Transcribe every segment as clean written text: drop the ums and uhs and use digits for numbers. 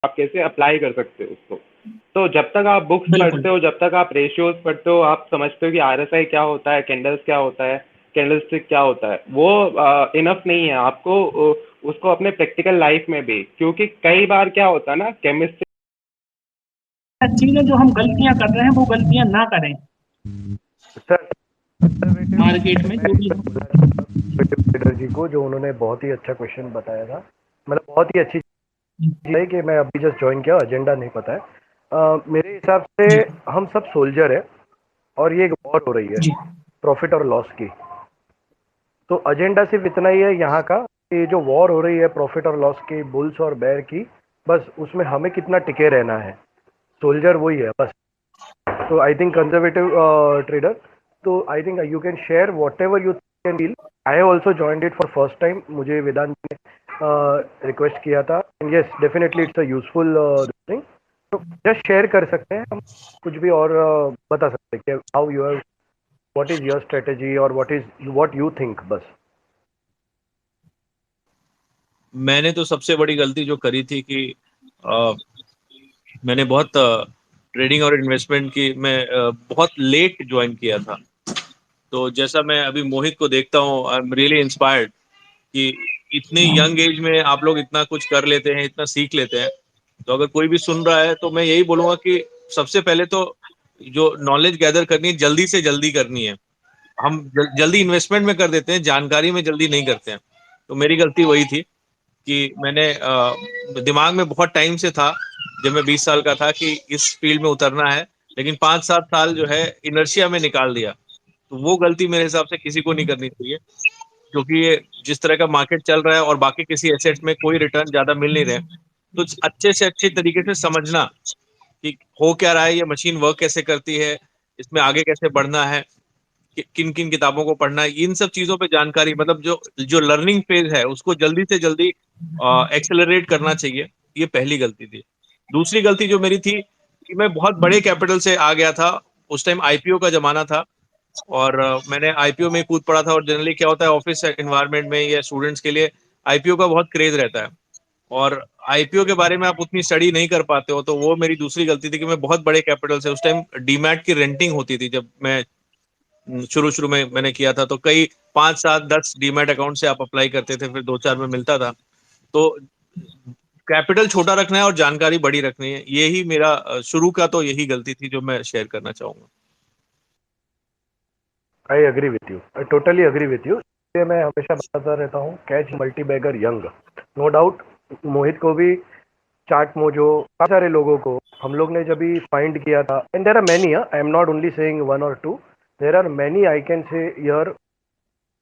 आप कैसे अप्लाई कर सकते हो उसको। तो जब तक आप बुक्स बिल्कुल। पढ़ते हो, जब तक आप रेशियोज पढ़ते हो, आप समझते हो कि आरएसआई क्या होता है, कैंडल्स क्या होता है, कैंडलस्टिक क्या होता है, वो इनफ नहीं है आपको उसको अपने प्रैक्टिकल लाइफ में भी, क्योंकि कई बार क्या होता है ना केमिस्ट्री चीजें जो हम गलतियां कर रहे हैं वो गलतियां ना करें सर कंजर्वेटिव मार्केट में मैं जो भी। एक बार बोलना चाहूंगा कंजर्वेटिव जी को, जो उन्होंने बहुत ही अच्छा क्वेश्चन बताया था। मतलब बहुत ही अच्छी चीज है कि मैं अभी जस्ट ज्वाइन किया, एजेंडा नहीं पता है। मेरे हिसाब से जी हम सब सोल्जर है और ये एक वॉर हो रही है जी प्रॉफिट और लॉस की। तो एजेंडा सिर्फ इतना ही है यहाँ का कि जो वॉर हो रही है प्रॉफिट और लॉस की, बुल्स और बेयर की, बस उसमें हमें कितना टिके रहना है। सोल्जर वही है बस। तो आई थिंक कंजर्वेटिव ट्रेडर, तो I think you can share what ever you can deal. I have also joined it for first time, मुझे वेदांत ने रिक्वेस्ट किया था। Yes definitely it's a useful thing. तो जस्ट शेयर कर सकते हैं हम, कुछ भी और बता सकते हैं कि how you have, what is your strategy और व्हाट यू थिंक बस। मैंने तो सबसे बड़ी गलती जो करी थी कि अ, मैंने बहुत ट्रेडिंग और इन्वेस्टमेंट की मैं बहुत लेट ज्वाइन किया था। तो जैसा मैं अभी मोहित को देखता हूँ, आई एम रियली इंस्पायर्ड कि इतने यंग एज में आप लोग इतना कुछ कर लेते हैं, इतना सीख लेते हैं। तो अगर कोई भी सुन रहा है तो मैं यही बोलूंगा कि सबसे पहले तो जो नॉलेज गैदर करनी है जल्दी से जल्दी करनी है। हम जल्दी इन्वेस्टमेंट में कर देते हैं, जानकारी में जल्दी नहीं करते हैं। तो मेरी गलती वही थी कि मैंने दिमाग में बहुत टाइम से था, जब मैं 20 साल का था, कि इस फील्ड में उतरना है, लेकिन 5-7 साल जो है इनर्शिया में निकाल दिया। तो वो गलती मेरे हिसाब से किसी को नहीं करनी चाहिए, क्योंकि ये जिस तरह का मार्केट चल रहा है और बाकी किसी एसेट में कोई रिटर्न ज्यादा मिल नहीं रहे, तो अच्छे से अच्छे तरीके से समझना कि हो क्या रहा है, ये मशीन वर्क कैसे करती है, इसमें आगे कैसे बढ़ना है, किन किन किताबों को पढ़ना है, इन सब चीजों पे जानकारी, मतलब जो जो लर्निंग फेज है उसको जल्दी से जल्दी एक्सेलरेट करना चाहिए। ये पहली गलती थी। दूसरी गलती जो मेरी थी कि मैं बहुत बड़े कैपिटल से आ गया था। उस टाइम आईपीओ का जमाना था और मैंने आईपीओ में कूद पड़ा था। और जनरली क्या होता है ऑफिस एनवायरनमेंट में या स्टूडेंट्स के लिए आईपीओ का बहुत क्रेज रहता है, और आईपीओ के बारे में आप उतनी स्टडी नहीं कर पाते हो। तो वो मेरी दूसरी गलती थी कि मैं बहुत बड़े कैपिटल से, उस टाइम डीमैट की रेंटिंग होती थी जब मैं शुरू शुरू में मैंने किया था, तो कई 5-7-10 डीमैट अकाउंट से आप अप्लाई करते थे, फिर 2-4 में मिलता था। तो कैपिटल छोटा रखना है और जानकारी बड़ी रखनी है। यही मेरा शुरू का तो यही गलती थी जो मैं शेयर करना चाहूंगा। I agree with you, I totally agree with you. मैं हमेशा बताता रहता हूँ catch multi bagger young. No doubt Mohit को भी, चाट मोजो, काफी सारे लोगों को हम लोग ने जब भी फाइंड किया था, and there are many, I am not only saying one or two, there are many I can say here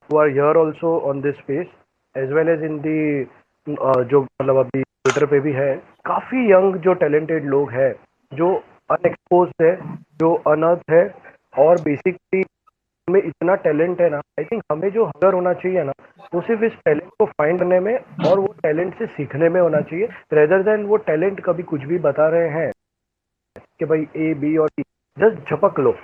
who are here also on this space as well as in the जो मतलब अभी Twitter पे भी है, काफी young जो talented लोग हैं, जो अनएक्सपोज है, जो अनर्थ है। और बेसिकली में इतना टैलेंट है ना, आई थिंक हमें जो हगर होना चाहिए ना, वो सिर्फ इस टैलेंट को फाइंड करने में और वो टैलेंट से सीखने में होना चाहिए, रेदर देन वो टैलेंट कभी कुछ भी बता रहे हैं कि भाई ए बी और सी, जस्ट झपक लो।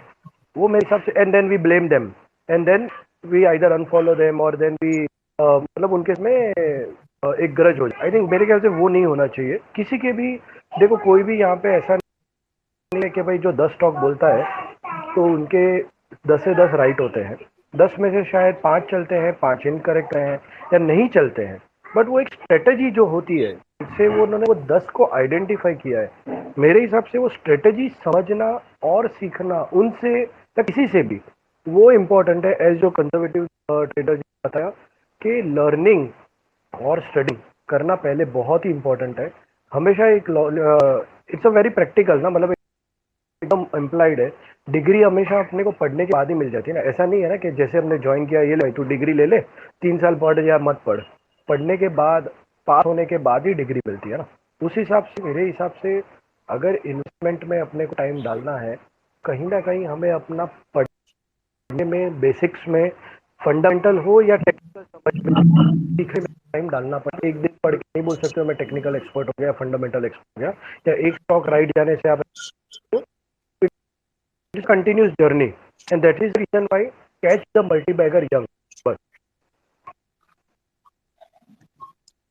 वो मेरे हिसाब से, and then we blame them, and then we either unfollow them और देन वी मतलब उनके में एक ग्रज हो जाए। आई थिंक मेरे ख्याल से वो नहीं होना चाहिए किसी के भी। देखो कोई भी यहाँ पे ऐसा नहीं है कि भाई जो 10 स्टॉक बोलता है तो उनके 10 से 10 राइट होते हैं। 10 में से शायद 5 चलते हैं, 5 इनकरेक्ट हैं या नहीं चलते हैं। बट वो एक स्ट्रेटेजी जो होती है, जिससे वो उन्होंने वो 10 को आइडेंटिफाई किया है, मेरे हिसाब से वो स्ट्रेटेजी समझना और सीखना उनसे या किसी से भी, वो इम्पोर्टेंट है। एज जो कंजर्वेटिव ट्रेडर जी ने बताया कि लर्निंग और स्टडी करना पहले बहुत ही इंपॉर्टेंट है। हमेशा एक इट्स अ वेरी प्रैक्टिकल ना, मतलब एकदम एम्प्लॉयड है। डिग्री हमेशा अपने को पढ़ने के बाद ही मिल जाती है ना। ऐसा नहीं है ना कि जैसे हमने ज्वाइन किया, ये ले तू डिग्री ले ले, 3 साल पढ़ या मत पढ़, पढ़ने के बाद, पास होने के बाद ही डिग्री मिलती है ना। उस हिसाब से मेरे हिसाब से अगर इन्वेस्टमेंट में अपने को टाइम डालना है, कहीं ना कहीं हमें अपना पढ़ने में, बेसिक्स में, फंडामेंटल हो या टेक्निकल समझ में, सीखने में टाइम डालना पड़े। एक दिन पढ़ के नहीं बोल सकते हो मैं टेक्निकल एक्सपर्ट हो गया, फंडामेंटल एक्सपर्ट हो गया, या एक स्टॉक राइट जाने से आप, it continuous journey, and that is reason why catch the multi bagger young bus.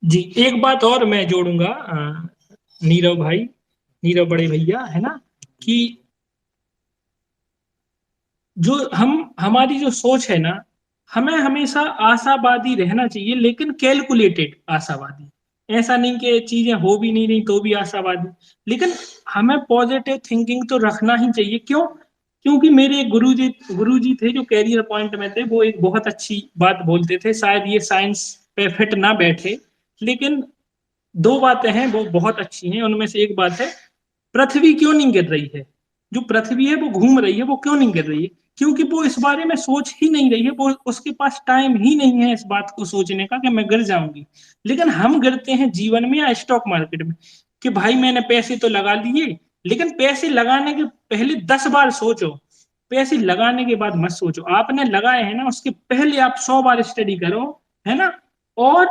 जी एक बात और मैं जोड़ूंगा नीरव भाई, नीरव बड़े भैया, है ना, कि जो हमारी जो सोच है ना, हमें हमेशा आशावादी रहना चाहिए, लेकिन कैलकुलेटेड आशावादी। ऐसा नहीं कि चीजें हो भी नहीं रही तो भी आशावादी, लेकिन हमें पॉजिटिव थिंकिंग तो रखना ही चाहिए। क्यों? क्योंकि मेरे एक गुरुजी थे जो कैरियर पॉइंट में थे, वो एक बहुत अच्छी बात बोलते थे, शायद ये साइंस पे फिट ना बैठे, लेकिन दो बातें हैं वो बहुत अच्छी हैं। उनमें से एक बात है, पृथ्वी क्यों नहीं गिर रही है? जो पृथ्वी है वो घूम रही है, वो क्यों नहीं गिर रही है? क्योंकि वो इस बारे में सोच ही नहीं रही है, वो उसके पास टाइम ही नहीं है इस बात को सोचने का कि मैं गिर जाऊंगी। लेकिन हम गिरते हैं जीवन में या स्टॉक मार्केट में, कि भाई मैंने पैसे तो लगा लिए, लेकिन पैसे लगाने के पहले 10 बार सोचो, पैसे लगाने के बाद मत सोचो। आपने लगाए हैं ना, उसके पहले आप 100 बार स्टडी करो, है ना। और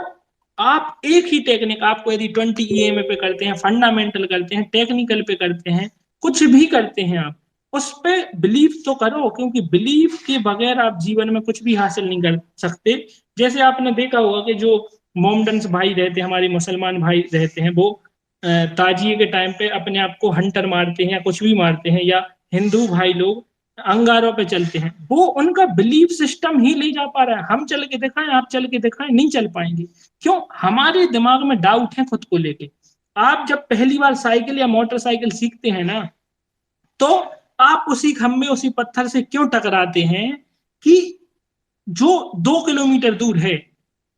आप एक ही टेक्निक, आपको यदि 20 EMA पे करते हैं, फंडामेंटल करते हैं, टेक्निकल पे करते हैं, कुछ भी करते हैं आप, उस पे बिलीव तो करो, क्योंकि बिलीव के बगैर आप जीवन में कुछ भी हासिल नहीं कर सकते। जैसे आपने देखा होगा कि जो मोमडन्स भाई रहते हैं, हमारे मुसलमान भाई रहते हैं, वो ताजिए के टाइम पे अपने आप को हंटर मारते हैं या कुछ भी मारते हैं, या हिंदू भाई लोग अंगारों पे चलते हैं, वो उनका बिलीफ सिस्टम ही ले जा पा रहा है। हम चल के दिखाएं, आप चल के दिखाएं, नहीं चल पाएंगे। क्यों? हमारे दिमाग में डाउट है खुद को लेके। आप जब पहली बार साइकिल या मोटरसाइकिल सीखते हैं ना, तो आप उसी खंभे, उसी पत्थर से क्यों टकराते हैं कि जो 2 किलोमीटर दूर है,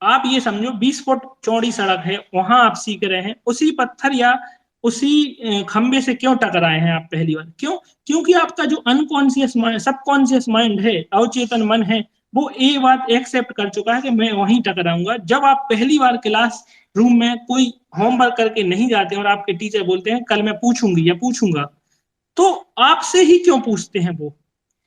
आप ये समझो 20 फुट चौड़ी सड़क है, वहां आप सीख रहे हैं, उसी पत्थर या उसी खंबे से क्यों टकराए हैं आप पहली बार? क्यों? क्योंकि आपका जो अनकॉन्शियस माइंड, सबकॉन्शियस माइंड है, अवचेतन मन है, वो ये बात एक्सेप्ट कर चुका है कि मैं वहीं टकराऊंगा। जब आप पहली बार क्लास रूम में कोई होमवर्क करके नहीं जाते और आपके टीचर बोलते हैं कल मैं पूछूंगी या पूछूंगा, तो आपसे ही क्यों पूछते हैं वो?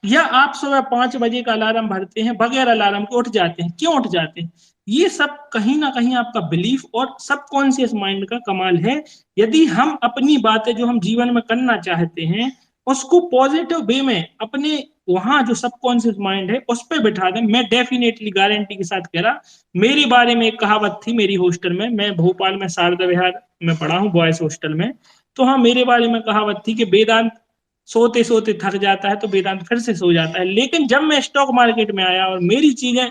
या आप सुबह 5 बजे का अलार्म भरते हैं, बगैर अलार्म के उठ जाते हैं, क्यों उठ जाते हैं? ये सब कहीं ना कहीं आपका बिलीफ और सबकॉन्शियस माइंड का कमाल है। यदि हम अपनी बातें जो हम जीवन में करना चाहते हैं, उसको पॉजिटिव वे में अपने वहां जो सबकॉन्शियस माइंड है उस पर बिठा दें, मैं डेफिनेटली गारंटी के साथ कह रहा, मेरे बारे में एक कहावत थी मेरी हॉस्टल में, मैं भोपाल में शारदा विहार में पढ़ा हूँ, बॉयज हॉस्टल में। तो हाँ, मेरे बारे में कहावत थी कि वेदांत सोते सोते थक जाता है तो वेदांत फिर से सो जाता है। लेकिन जब मैं स्टॉक मार्केट में आया और मेरी चीजें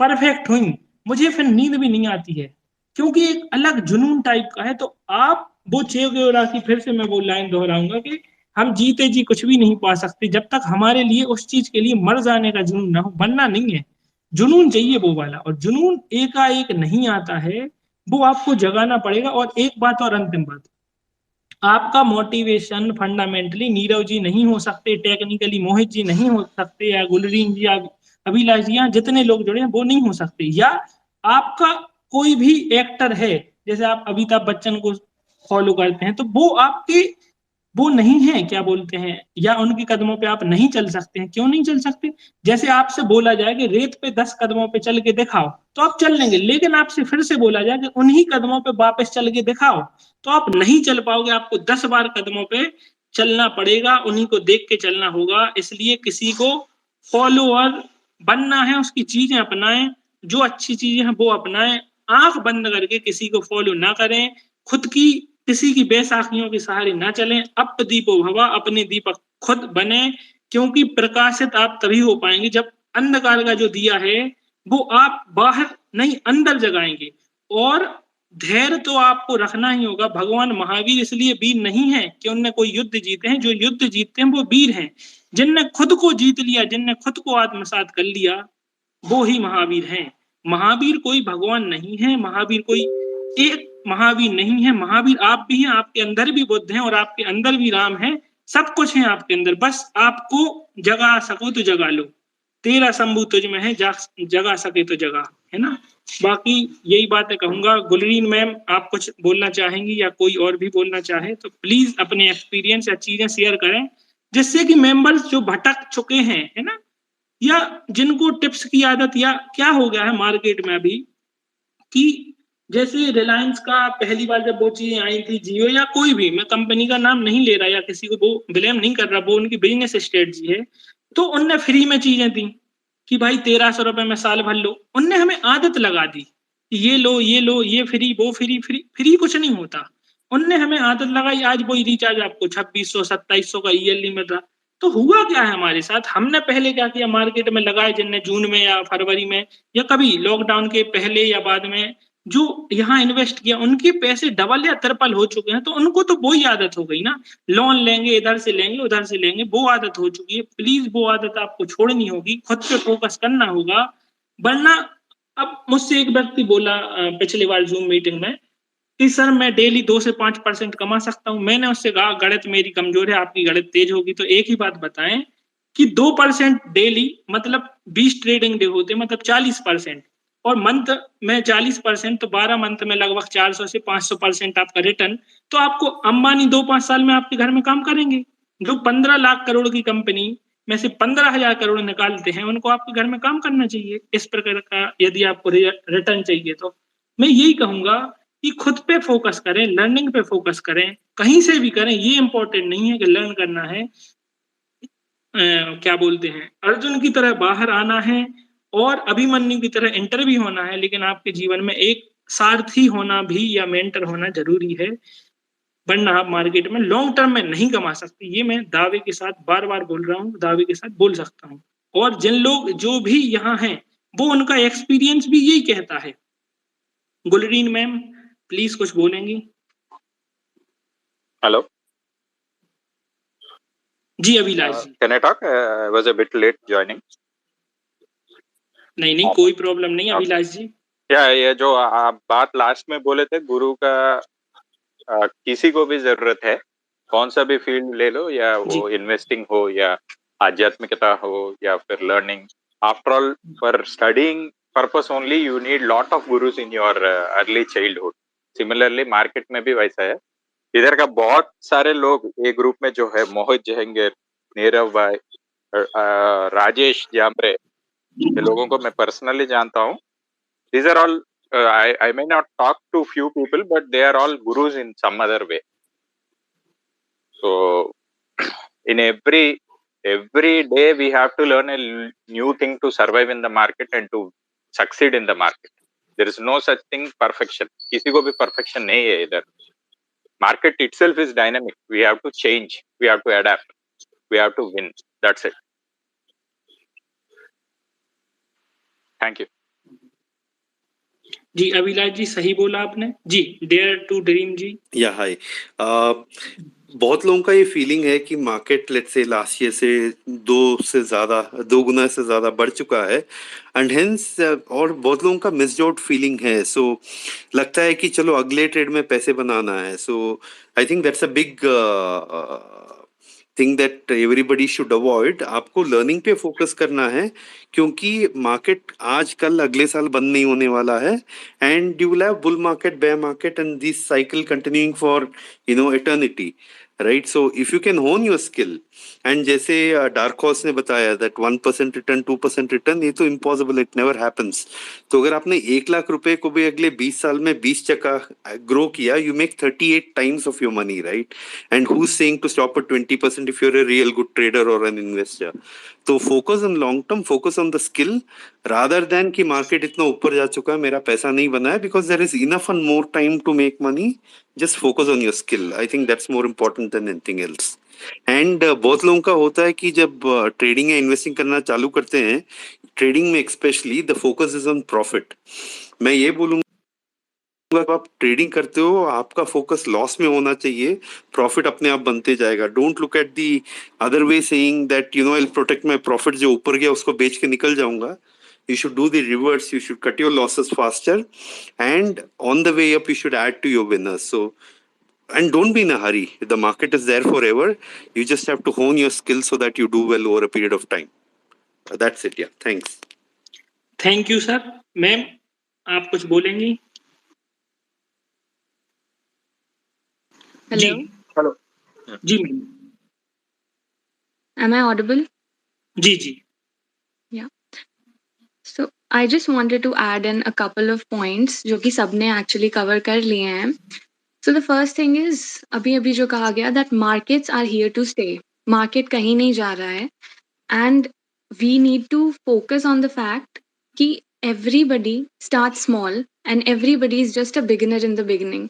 परफेक्ट हुई, मुझे फिर नींद भी नहीं आती है, क्योंकि एक अलग जुनून टाइप का है। तो आप वो चे गेवरा की, फिर से मैं वो लाइन दोहराऊंगा कि हम जीते जी कुछ भी नहीं पा सकते जब तक हमारे लिए उस चीज के लिए मर जाने का जुनून ना हो। बनना नहीं है, जुनून चाहिए वो वाला, और जुनून एकाएक नहीं आता है, वो आपको जगाना पड़ेगा। और एक बात और, अंतिम बात, आपका मोटिवेशन फंडामेंटली नीरव जी नहीं हो सकते, टेक्निकली मोहित जी नहीं हो सकते, या गुलरीन जी या अभिलाष जी, या जितने लोग जुड़े हैं वो नहीं हो सकते। या आपका कोई भी एक्टर है, जैसे आप अमिताभ बच्चन को फॉलो करते हैं, तो वो आपके वो नहीं है, क्या बोलते हैं, या उनके कदमों पे आप नहीं चल सकते हैं। क्यों नहीं चल सकते? जैसे आपसे बोला जाए कि रेत पे 10 कदमों पे चल के दिखाओ, तो आप चल लेंगे, लेकिन आपसे फिर से बोला जाए कि उन्हीं कदमों पे वापस चल के दिखाओ, तो आप नहीं चल पाओगे। आपको 10 बार कदमों पे चलना पड़ेगा, उन्हीं को देख के चलना होगा। इसलिए किसी को फॉलोअर बनना है, उसकी चीजें अपनाएं, जो अच्छी चीजें हैं वो अपनाएं, आंख बंद करके किसी को फॉलो ना करें, खुद की किसी की बैसाखियों के सहारे ना चलें। अप दीपो भवा, अपने दीपक खुद बने, क्योंकि प्रकाशित आप तभी हो पाएंगे जब अंधकार का जो दिया है वो आप बाहर नहीं अंदर जगाएंगे। और धैर्य तो आपको रखना ही होगा। भगवान महावीर इसलिए वीर नहीं है कि उनने कोई युद्ध जीते हैं, जो युद्ध जीतते हैं वो वीर हैं। जिनने खुद को जीत लिया, जिनने खुद को आत्मसात कर लिया, वो ही महावीर हैं। महावीर कोई भगवान नहीं है, महावीर कोई एक महावीर नहीं है। महावीर आप भी हैं, आपके अंदर भी बुद्ध हैं और आपके अंदर भी राम है, सब कुछ है आपके अंदर। बस आपको जगा सको तो जगा लो, तेरा शंभु तुझ में है, जगा सके तो जगा, है ना। बाकी यही बातें कहूंगा। गुलरीन मैम, आप कुछ बोलना चाहेंगी, या कोई और भी बोलना चाहे तो प्लीज अपने एक्सपीरियंस या चीजें शेयर करें, जिससे कि मेंबर्स जो भटक चुके हैं, है ना, या जिनको टिप्स की आदत, या क्या हो गया है मार्केट में अभी, कि जैसे रिलायंस का पहली बार जब वो चीजें आई थी, जियो या कोई भी, मैं कंपनी का नाम नहीं ले रहा या किसी को वो ब्लेम नहीं कर रहा, वो उनकी बिजनेस स्ट्रेटजी है, तो उनने फ्री में चीजें दी कि भाई 1300 रुपए में साल भर लो। उनने हमें आदत लगा दी कि ये लो ये लो, ये फ्री वो फ्री, फ्री फ्री कुछ नहीं होता। उनने हमें आदत लगाई, आज वही रिचार्ज आपको 2600 2700 का ईयरली मिल रहा। तो हुआ क्या है हमारे साथ, हमने पहले क्या किया, मार्केट में लगाए जिनने जून में या फरवरी में या कभी लॉकडाउन के पहले या बाद में जो यहाँ इन्वेस्ट किया, उनके पैसे डबल या ट्रिपल हो चुके हैं। तो उनको तो वही आदत हो गई ना, लोन लेंगे, इधर से लेंगे उधर से लेंगे, वो आदत हो चुकी है। प्लीज वो आदत आपको छोड़नी होगी, खुद पे फोकस करना होगा, वरना। अब मुझसे एक व्यक्ति बोला पिछली बार जूम मीटिंग में कि सर मैं डेली 2 से 5% कमा सकता हूं। मैंने उससे कहा गणित मेरी कमजोर है, आपकी गणित तेज होगी, तो एक ही बात बताएं कि 2% डेली मतलब 20 ट्रेडिंग डे होते मतलब 40%, और मंथ में 40%, तो 12 मंथ में लगभग 400 से 500% आपका रिटर्न। तो आपको अंबानी 2-5 साल में आपके घर में काम करेंगे। जो 15 लाख करोड़ की कंपनी में से 15,000 करोड़ निकालते हैं, उनको आपके घर में काम करना चाहिए। इस प्रकार का यदि आपको रिटर्न चाहिए तो मैं यही कहूंगा कि खुद पे फोकस करें, लर्निंग पे फोकस करें, कहीं से भी करें। ये इंपॉर्टेंट नहीं है कि लर्न करना है, क्या बोलते हैं, अर्जुन की तरह बाहर आना है और अभिमन्यु की तरह एंटर भी होना है, लेकिन आपके जीवन में एक सारथी होना भी या मेंटर होना जरूरी है, वरना आप मार्केट में लॉन्ग टर्म में नहीं कमा सकते। ये मैं दावे के साथ बार बार बोल रहा हूँ, दावे के साथ बोल सकता हूँ। और जिन लोग जो भी यहाँ हैं, वो उनका एक्सपीरियंस भी यही कहता है। गुलरीन मैम प्लीज कुछ बोलेंगी? Hello. Ji Abhilash ji. Can I talk? I was a bit late joining. नहीं कोई प्रॉब्लम नहीं अभिलाष जी। क्या ये जो आप बात लास्ट में बोले थे, गुरु का किसी को भी जरूरत है, कौन सा भी फील्ड ले लो, या वो इन्वेस्टिंग हो या आध्यात्मिकता हो या फिर learning, after all for studying purpose only you need lot of gurus in your early childhood. Similarly market में भी वैसा है। इधर का बहुत सारे लोग एक ग्रुप में जो है, मोहित जहांगीर, नीरव भाई, राजेश जामरे, ये लोगों को मैं पर्सनली जानता हूँ। These are all I may not talk to few people, but they are all gurus in some other way. So in every day we have to learn a new thing to survive in the market and to succeed in the market. There is no such thing perfection. किसी को भी perfection नहीं है इधर. Market itself is dynamic. We have to change. We have to adapt. We have to win. That's it. Thank you. जी अभिलाष जी सही बोला आपने जी। Dare to dream जी। या हाय, बहुत लोगों का ये फीलिंग है कि market let's say last year से 2 गुना से ज्यादा बढ़ चुका है एंड हेंस, और बहुत लोगों का मिस्ड आउट फीलिंग है। सो लगता है कि चलो अगले ट्रेड में पैसे बनाना है। So I think that's a big thing that everybody should avoid. आपको लर्निंग पे फोकस करना है, क्योंकि मार्केट आज कल अगले साल बंद नहीं होने वाला है and you will have bull market, bear market and this cycle continuing for eternity, right? So if you can hone your skill, and जैसे डार्क हॉर्स ने बताया दैट 1% रिटर्न 2% रिटर्न, ये तो इम्पॉसिबल, इट नेवर हैपेंस। तो अगर आपने 1 लाख रुपए को भी अगले 20 साल में 20 टका ग्रो किया, you make 38 times of your money, right? And who is saying to stop at 20% if you are a real good trader और एन इन्वेस्टर? तो focus on long term, focus on the skill rather than कि market इतना ऊपर जा चुका है, मेरा पैसा नहीं बना है, because there is enough and more time to make money. Just focus on your skill. I think that's more important than anything else. And बहुत लोगों का होता है कि जब ट्रेडिंग या इन्वेस्टिंग करना चालू करते हैं, ट्रेडिंग में specially, the focus is on profit. मैं ये बोलूंगा आप ट्रेडिंग करते हो, आपका फोकस लॉस में होना चाहिए, प्रॉफिट अपने आप बनते जाएगा। Don't look at the other way saying that I will protect my profit, जो ऊपर गया उसको बेच के निकल जाऊंगा। You should do the reverse. You should cut your losses faster, and on the way up, you should add to your winners. So, and don't be in a hurry. The market is there forever. You just have to hone your skills so that you do well over a period of time. That's it. Yeah. Thanks. Thank you, sir. Ma'am आप कुछ बोलेंगी? Hello. Hello. जी ma'am. Am I audible? जी जी। So I just wanted to add in a couple of points जो कि सबने actually cover कर लिए हैं. So the first thing is अभी जो कहा गया that markets are here to stay. Market कहीं नहीं जा रहा है and we need to focus on the fact कि everybody starts small and everybody is just a beginner in the beginning.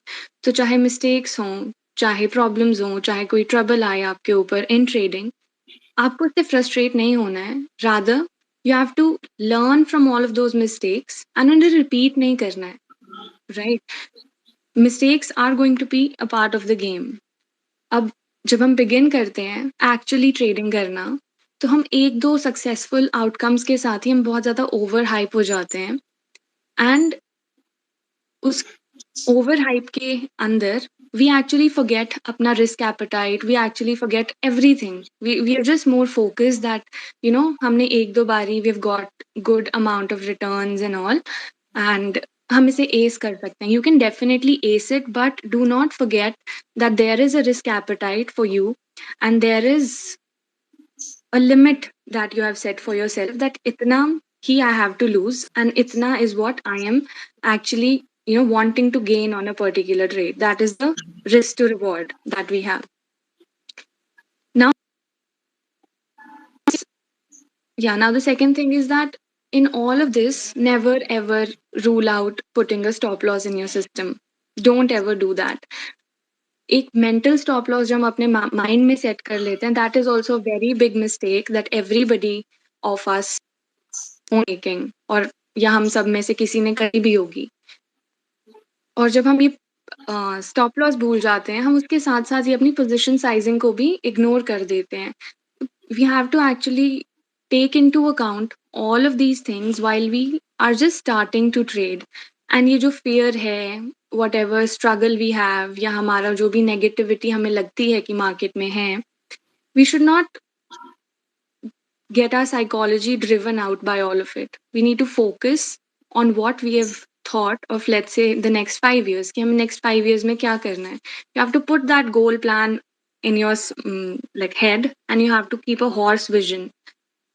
तो चाहे mistakes हों, चाहे problems हों, चाहे कोई trouble आए आपके ऊपर in trading, आपको इससे frustrate नहीं होना है. Rather, you have to learn from all of those mistakes and उन्हें repeat नहीं करना है. Right? Mistakes are going to be a part of the game. अब जब हम begin करते हैं actually trading करना, तो हम एक दो सक्सेसफुल आउटकम्स के साथ ही हम बहुत ज्यादा ओवर हाइप हो जाते हैं एंड उस ओवर हाइप के अंदर वी एक्चुअली फॉरगेट अपना risk appetite, we actually forget everything, we are just more focus that you know हमने एक दो बारी we have got good amount of returns and all and हम इसे एस कर सकते हैं. You can definitely ace it but do not forget that there is a risk appetite for you and there is a limit that you have set for yourself that itna he I have to lose and itna is what I am actually wanting to gain on a particular trade. That is the risk to reward that we have. Now the second thing is that in all of this, never ever rule out putting a stop loss in your system. Don't ever do that. एक mental stop loss जो हम अपने mind में set कर लेते हैं, that is also very big mistake that everybody of us making, और या हम सब में से किसी ने करी भी होगी. और जब हम ये स्टॉप लॉस भूल जाते हैं, हम उसके साथ साथ ही अपनी पोजीशन साइजिंग को भी इग्नोर कर देते हैं. We have to actually take into account all of these things while we are just starting to trade. And ये जो फियर है, whatever struggle we have, या हमारा जो भी नेगेटिविटी हमें लगती है कि मार्केट में है, we should not get our psychology driven out by all of it. We need to focus on what we have thought of, let's say, the next 5 years. कि हमें next 5 years में क्या करना है. You have to put that goal plan in your like head, and you have to keep a horse vision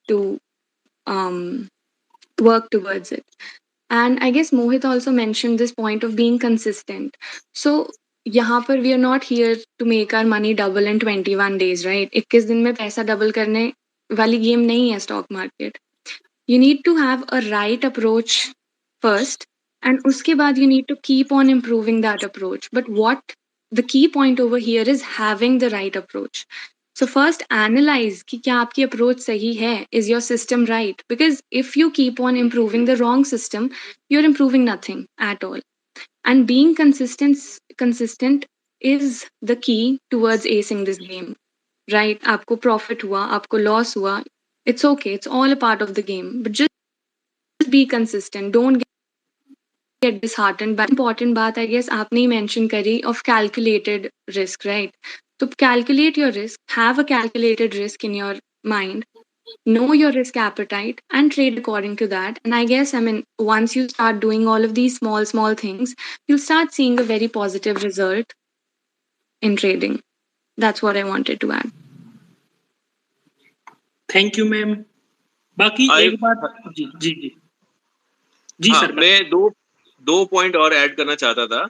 to work towards it. And I guess Mohit also mentioned this point of being consistent. So यहाँ पर we are not here to make our money double in 21 days, right? 21 दिन में पैसा double करने वाली game नहीं है stock market. You need to have a right approach first, and उसके बाद you need to keep on improving that approach. But what the key point over here is having the right approach. So first analyze कि क्या आपकी approach सही है, is your system right? Because if you keep on improving the wrong system, you're improving nothing at all. And being consistent is the key towards acing this game. Right? आपको profit हुआ, आपको loss हुआ, it's okay, it's all a part of the game. But just be consistent. Don't get disheartened. But important बात I guess आपने ही mention करी of calculated risk, right? So calculate your risk, have a calculated risk in your mind, know your risk appetite, and trade according to that. And I guess, I mean, once you start doing all of these small things, you'll start seeing a very positive result in trading. That's what I wanted to add. Thank you ma'am. बाकी एक बात जी हाँ, sir, मैं दो point और add करना चाहता था.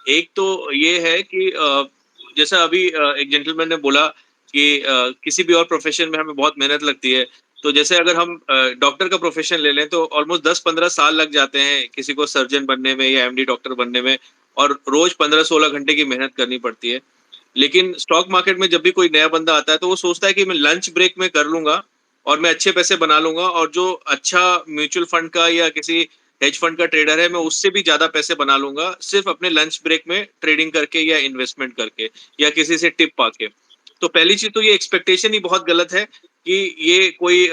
एक तो ये है कि जैसा अभी एक जेंटलमैन ने बोला कि किसी भी और प्रोफेशन में हमें बहुत मेहनत लगती है. तो जैसे अगर हम डॉक्टर का प्रोफेशन ले लें तो ऑलमोस्ट 10-15 साल लग जाते हैं किसी को सर्जन बनने में या एमडी डॉक्टर बनने में, और रोज 15-16 घंटे की मेहनत करनी पड़ती है. लेकिन स्टॉक मार्केट में जब भी कोई नया बंदा आता है तो वो सोचता है कि मैं लंच ब्रेक में कर लूंगा और मैं अच्छे पैसे बना लूंगा, और जो अच्छा म्यूचुअल फंड का या किसी हेज फंड का ट्रेडर है मैं उससे भी ज्यादा पैसे बना लूंगा सिर्फ अपने लंच ब्रेक में ट्रेडिंग करके या इन्वेस्टमेंट करके या किसी से टिप पाके. तो पहली चीज तो ये एक्सपेक्टेशन ही बहुत गलत है कि ये कोई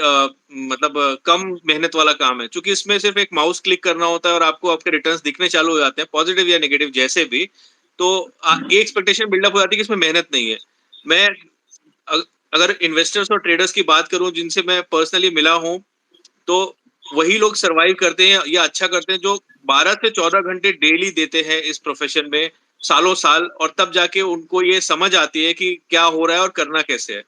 मतलब कम मेहनत वाला काम है, क्योंकि इसमें सिर्फ एक माउस क्लिक करना होता है और आपको आपके रिटर्न्स दिखने चालू हो जाते हैं, पॉजिटिव या नेगेटिव जैसे भी. तो ये एक्सपेक्टेशन बिल्डअप हो जाती है कि इसमें मेहनत नहीं है. मैं अगर इन्वेस्टर्स और ट्रेडर्स की बात करूं जिनसे मैं पर्सनली मिला हूं, तो वही लोग सरवाइव करते हैं या अच्छा करते हैं जो 12 से 14 घंटे डेली देते हैं इस प्रोफेशन में सालों साल, और तब जाके उनको ये समझ आती है कि क्या हो रहा है और करना कैसे है.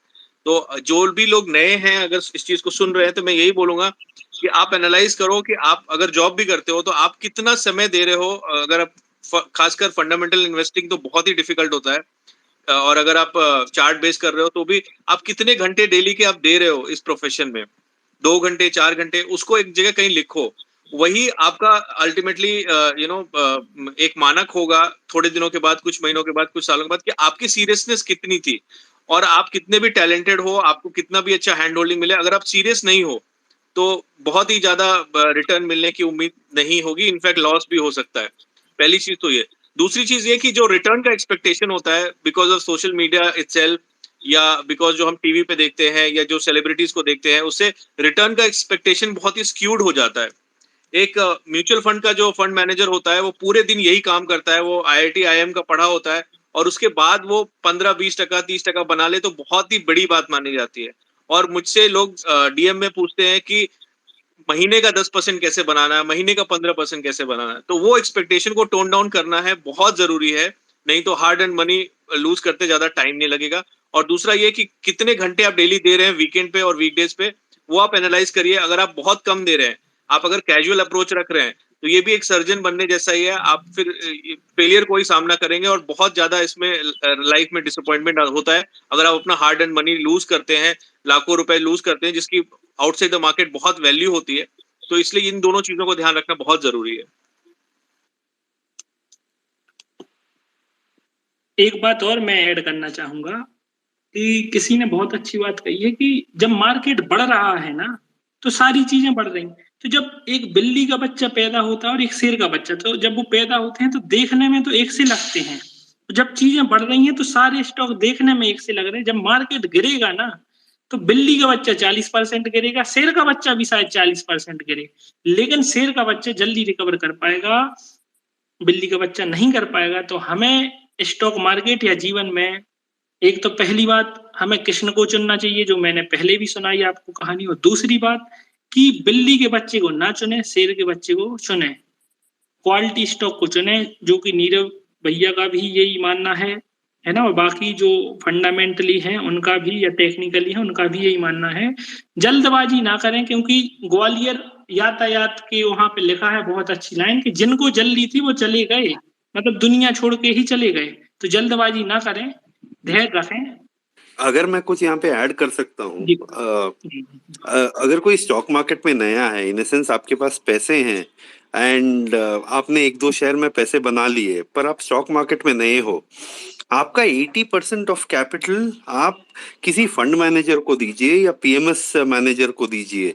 तो जो भी लोग नए हैं अगर इस चीज को सुन रहे हैं तो मैं यही बोलूंगा कि आप एनालाइज करो कि आप अगर जॉब भी करते हो तो आप कितना समय दे रहे हो. अगर आप खासकर फंडामेंटल इन्वेस्टिंग तो बहुत ही डिफिकल्ट होता है, और अगर आप चार्ट बेस कर रहे हो तो भी आप कितने घंटे डेली के आप दे रहे हो इस प्रोफेशन में, 2 घंटे 4 घंटे, उसको एक जगह कहीं लिखो. वही आपका अल्टीमेटली एक मानक होगा थोड़े दिनों के बाद, कुछ महीनों के बाद, कुछ सालों के बाद, कि आपकी सीरियसनेस कितनी थी। और आप कितने भी टैलेंटेड हो, आपको कितना भी अच्छा हैंड होल्डिंग मिले, अगर आप सीरियस नहीं हो तो बहुत ही ज्यादा रिटर्न मिलने की उम्मीद नहीं होगी, इनफैक्ट लॉस भी हो सकता है। पहली चीज तो ये। दूसरी चीज ये कि जो रिटर्न का एक्सपेक्टेशन होता है because of social media itself, या बिकॉज जो हम टीवी पे देखते हैं या जो सेलिब्रिटीज को देखते हैं, उससे रिटर्न का एक्सपेक्टेशन बहुत ही स्क्यूड हो जाता है। एक म्यूचुअल फंड का जो फंड मैनेजर होता है वो पूरे दिन यही काम करता है, वो IIT IIM का पढ़ा होता है, और उसके बाद वो 15-20% 30% बना ले तो बहुत ही बड़ी बात मानी जाती है। और मुझसे लोग DM में पूछते हैं कि महीने का 10% कैसे बनाना है, महीने का 15% कैसे बनाना है। तो वो एक्सपेक्टेशन को टोन डाउन करना है, बहुत जरूरी है, नहीं तो हार्ड एंड मनी लूज करते ज्यादा टाइम नहीं लगेगा। और दूसरा ये कि कितने घंटे आप डेली दे रहे हैं वीकेंड पे और वीकडेज पे, वो आप एनालाइज करिए। अगर आप बहुत कम दे रहे हैं, आप अगर कैजुअल अप्रोच रख रहे हैं, तो ये भी एक सर्जन बनने जैसा ही है। आप फिर फेलियर को ही सामना करेंगे, और बहुत ज्यादा इसमें लाइफ में डिसअपॉइंटमेंट होता है अगर आप अपना हार्ड एंड मनी लूज करते हैं, लाखों रुपए लूज करते हैं, जिसकी आउटसाइड द मार्केट बहुत वैल्यू होती है। तो इसलिए इन दोनों चीजों को ध्यान रखना बहुत जरूरी है। एक बात और मैं ऐड करना चाहूंगा कि किसी ने बहुत अच्छी बात कही है कि जब मार्केट बढ़ रहा है ना, तो सारी चीजें बढ़ रही। तो जब एक बिल्ली का बच्चा पैदा होता है और एक शेर का बच्चा, तो जब वो पैदा होते हैं तो देखने में तो एक से लगते हैं, तो जब चीजें बढ़ रही हैं तो सारे स्टॉक देखने में एक से लग रहे हैं। जब मार्केट गिरेगा ना, तो बिल्ली का बच्चा 40% गिरेगा, शेर का बच्चा भी शायद 40% गिरे, लेकिन शेर का बच्चा जल्दी रिकवर कर पाएगा, बिल्ली का बच्चा नहीं कर पाएगा। तो हमें स्टॉक मार्केट या जीवन में, एक तो पहली बात, हमें कृष्ण को चुनना चाहिए, जो मैंने पहले भी सुनाई आपको कहानी। और दूसरी बात कि बिल्ली के बच्चे को ना चुने, शेर के बच्चे को चुने, क्वालिटी स्टॉक को चुने, जो कि नीरव भैया का भी यही मानना है ना, और बाकी जो फंडामेंटली हैं उनका भी, या टेक्निकली है उनका भी यही मानना है। जल्दबाजी ना करें, क्योंकि ग्वालियर यातायात के वहां पे लिखा है बहुत अच्छी लाइन कि जिनको जल्दी थी वो चले गए, मतलब दुनिया छोड़ के ही चले गए। तो जल्दबाजी ना करें, धैर्य रखें। अगर मैं कुछ यहाँ पे ऐड कर सकता हूँ, जी जी अगर कोई स्टॉक मार्केट में नया है, इन सेंस आपके पास पैसे हैं एंड आपने 1-2 शेयर में पैसे बना लिए, पर आप स्टॉक मार्केट में नए हो, आपका 80% ऑफ कैपिटल आप किसी फंड मैनेजर को दीजिए या PMS मैनेजर को दीजिए।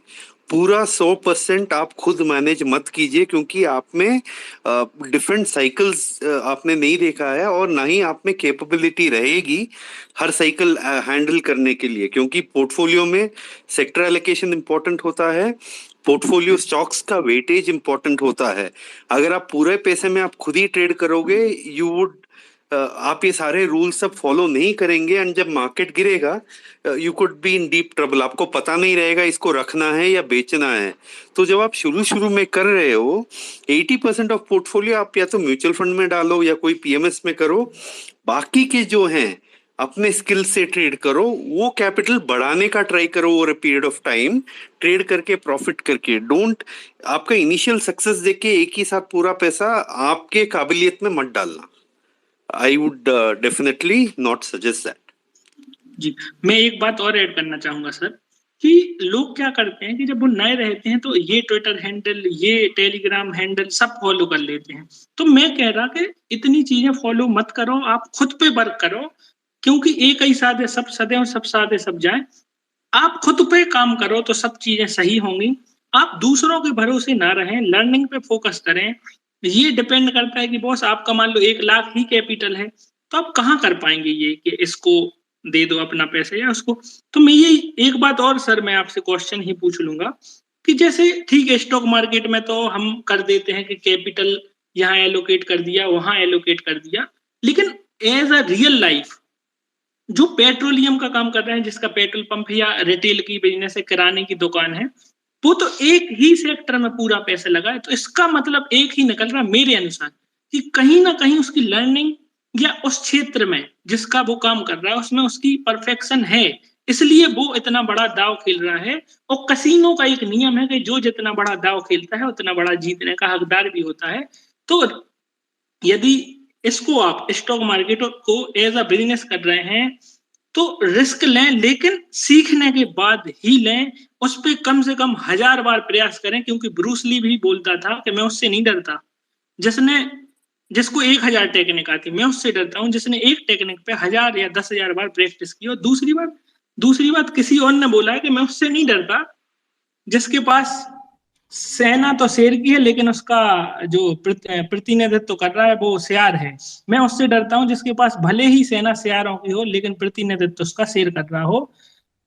पूरा 100% आप खुद मैनेज मत कीजिए, क्योंकि आप में डिफरेंट साइकिल्स आपने नहीं देखा है, और ना ही आप में कैपेबिलिटी रहेगी हर साइकिल हैंडल करने के लिए, क्योंकि पोर्टफोलियो में सेक्टर एलोकेशन इंपॉर्टेंट होता है, पोर्टफोलियो स्टॉक्स का वेटेज इंपॉर्टेंट होता है। अगर आप पूरे पैसे में आप खुद ही ट्रेड करोगे, आप ये सारे रूल्स सब फॉलो नहीं करेंगे, एंड जब मार्केट गिरेगा you could be in deep trouble. आपको पता नहीं रहेगा इसको रखना है या बेचना है। तो जब आप शुरू में कर रहे हो, 80% ऑफ पोर्टफोलियो आप या तो म्यूचुअल फंड में डालो या कोई PMS में करो, बाकी के जो हैं अपने स्किल से ट्रेड करो, वो कैपिटल बढ़ाने का ट्राई करो over a period of time, trade करके प्रॉफिट करके। डोंट आपका इनिशियल सक्सेस देख के एक ही साथ पूरा पैसा आपके काबिलियत में मत डालना। I would definitely not suggest that. जी, मैं एक बात और ऐड करना चाहूंगा सर, कि लोग क्या करते हैं कि जब वो नए रहते हैं तो ये ट्विटर हैंडल, ये टेलीग्राम हैंडल सब फॉलो कर लेते हैं। तो मैं कह रहा कि इतनी चीजें फॉलो मत करो, आप खुद पे वर्क करो, क्योंकि एक ही साधे सब सदे और सब साधे सब जाए। आप खुद पे काम करो तो सब चीजें सही होंगी। आप दूसरों के भरोसे ना रहें, लर्निंग पे फोकस करें। ये डिपेंड करता है कि बॉस आपका मान लो 1 लाख ही कैपिटल है, तो आप कहाँ कर पाएंगे ये कि इसको दे दो अपना पैसा या उसको। तो मैं ये एक बात और सर मैं आपसे क्वेश्चन ही पूछ लूंगा कि जैसे ठीक है स्टॉक मार्केट में तो हम कर देते हैं कि कैपिटल यहाँ एलोकेट कर दिया, वहां एलोकेट कर दिया, लेकिन एज अ रियल लाइफ जो पेट्रोलियम का काम कर रहे हैं, जिसका पेट्रोल पंप है या रिटेल की बिजनेस है, किराने की दुकान है, वो तो एक ही सेक्टर में पूरा पैसा लगा है। तो इसका मतलब एक ही निकल रहा मेरे अनुसार कि कहीं ना कहीं उसकी लर्निंग या उस क्षेत्र में जिसका वो काम कर रहा है उसमें उसकी परफेक्शन है, इसलिए वो इतना बड़ा दाव खेल रहा है। और कसीनो का एक नियम है कि जो जितना बड़ा दाव खेलता है उतना बड़ा जीतने का हकदार भी होता है। तो यदि इसको आप स्टॉक मार्केट को एज अ बिजनेस कर रहे हैं तो रिस्क लें, लेकिन सीखने के बाद ही लें, उस पे कम से कम 1000 बार प्रयास करें, क्योंकि ब्रूस ली भी बोलता था कि मैं उससे नहीं डरता जिसको 1000 टेक्निक आती, मैं उससे डरता हूँ जिसने एक टेक्निक पे 1000 या 10,000 बार प्रैक्टिस की। और दूसरी बात किसी और ने बोला है कि मैं उससे नहीं डरता जिसके पास सेना तो शेर की है, लेकिन उसका जो प्रतिनिधित्व कर रहा है वो सियार है। मैं उससे डरता हूँ जिसके पास भले ही सेना सियारों की हो, लेकिन प्रतिनिधित्व उसका शेर कर रहा हो।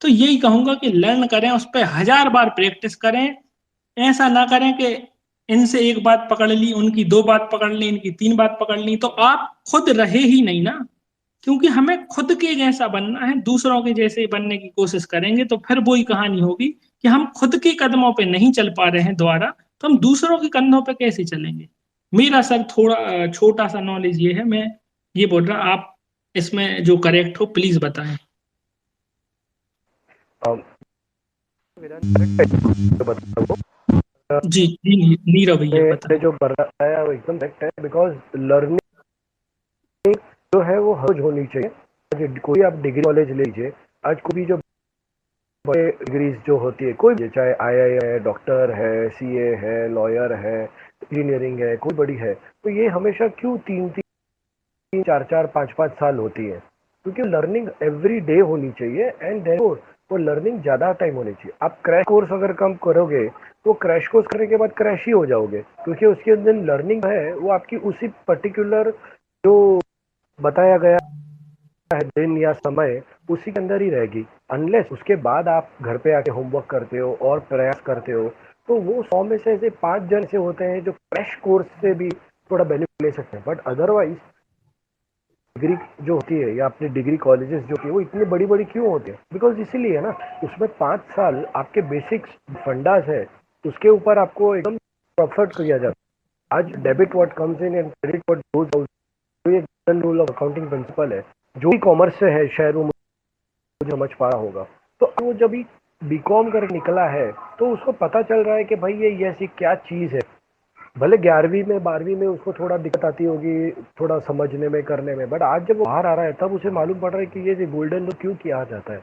तो यही कहूंगा कि लर्न करें, उस पर 1000 बार प्रैक्टिस करें। ऐसा ना करें कि इनसे एक बात पकड़ ली, उनकी 2 बात पकड़ ली, इनकी 3 बात पकड़ ली, तो आप खुद रहे ही नहीं ना। क्योंकि हमें खुद के जैसा बनना है, दूसरों के जैसे बनने की कोशिश करेंगे तो फिर वही कहानी होगी कि हम खुद के कदमों पे नहीं चल पा रहे हैं दोबारा, तो हम दूसरों के कंधों पे कैसे चलेंगे। मेरा सर थोड़ा छोटा सा नॉलेज ये है, मैं ये बोल रहा, आप इसमें जो करेक्ट हो प्लीज बताएं। जी जी, नीरव भैया बताएं। जो बताया वो एकदम करेक्ट है, बिकॉज लर्निंग जो है वो हर रोज होनी चाहिए। आज कोई आप डिग्री कॉलेज ले लीजिए, आज कोई भी जो बड़े डिग्रीज जो होती है, कोई भी, चाहे आई है, डॉक्टर है, सीए है, लॉयर है, इंजीनियरिंग है, कोई बड़ी है, तो ये हमेशा क्यों 3-3, 4-4, 5-5 साल होती है? क्योंकि लर्निंग एवरी डे होनी चाहिए, एंड देयरफॉर वो लर्निंग ज्यादा टाइम होनी चाहिए। आप क्रैश कोर्स अगर कम करोगे तो क्रैश कोर्स करने के बाद क्रैश ही हो जाओगे, क्योंकि उसके अंदर लर्निंग है वो आपकी उसी पर्टिकुलर जो बताया गया है दिन या समय, उसी के अंदर ही रहेगी। अनलेस उसके बाद आप घर पे आके होमवर्क करते हो और प्रयास करते हो, तो वो 100 में से ऐसे 5 जन से होते हैं जो क्रैश कोर्स से भी थोड़ा बेनिफिट ले सकते हैं। बट अदरवाइज डिग्री जो होती है या अपनी डिग्री कॉलेजेस जो होती है वो इतनी बड़ी बड़ी क्यों होती है? बिकॉज इसीलिए ना, उसमें 5 साल आपके बेसिक्स फंडास है, उसके ऊपर आपको एकदम प्रॉफिट किया जाता है। आज debit what comes in and credit what goes out, ये golden rule of accounting principle है। जो भी कॉमर्स से है शायद वो मुझे समझ पा रहा होगा। तो वो जब भी बीकॉम कर निकला है तो उसको पता चल रहा है कि भाई ये ऐसी क्या चीज है। भले 11वीं में 12वीं में उसको थोड़ा दिक्कत आती होगी, थोड़ा समझने में करने में, बट आज जब वो बाहर आ रहा है तब उसे मालूम पड़ रहा है कि ये गोल्डन रूल क्यों किया जाता है।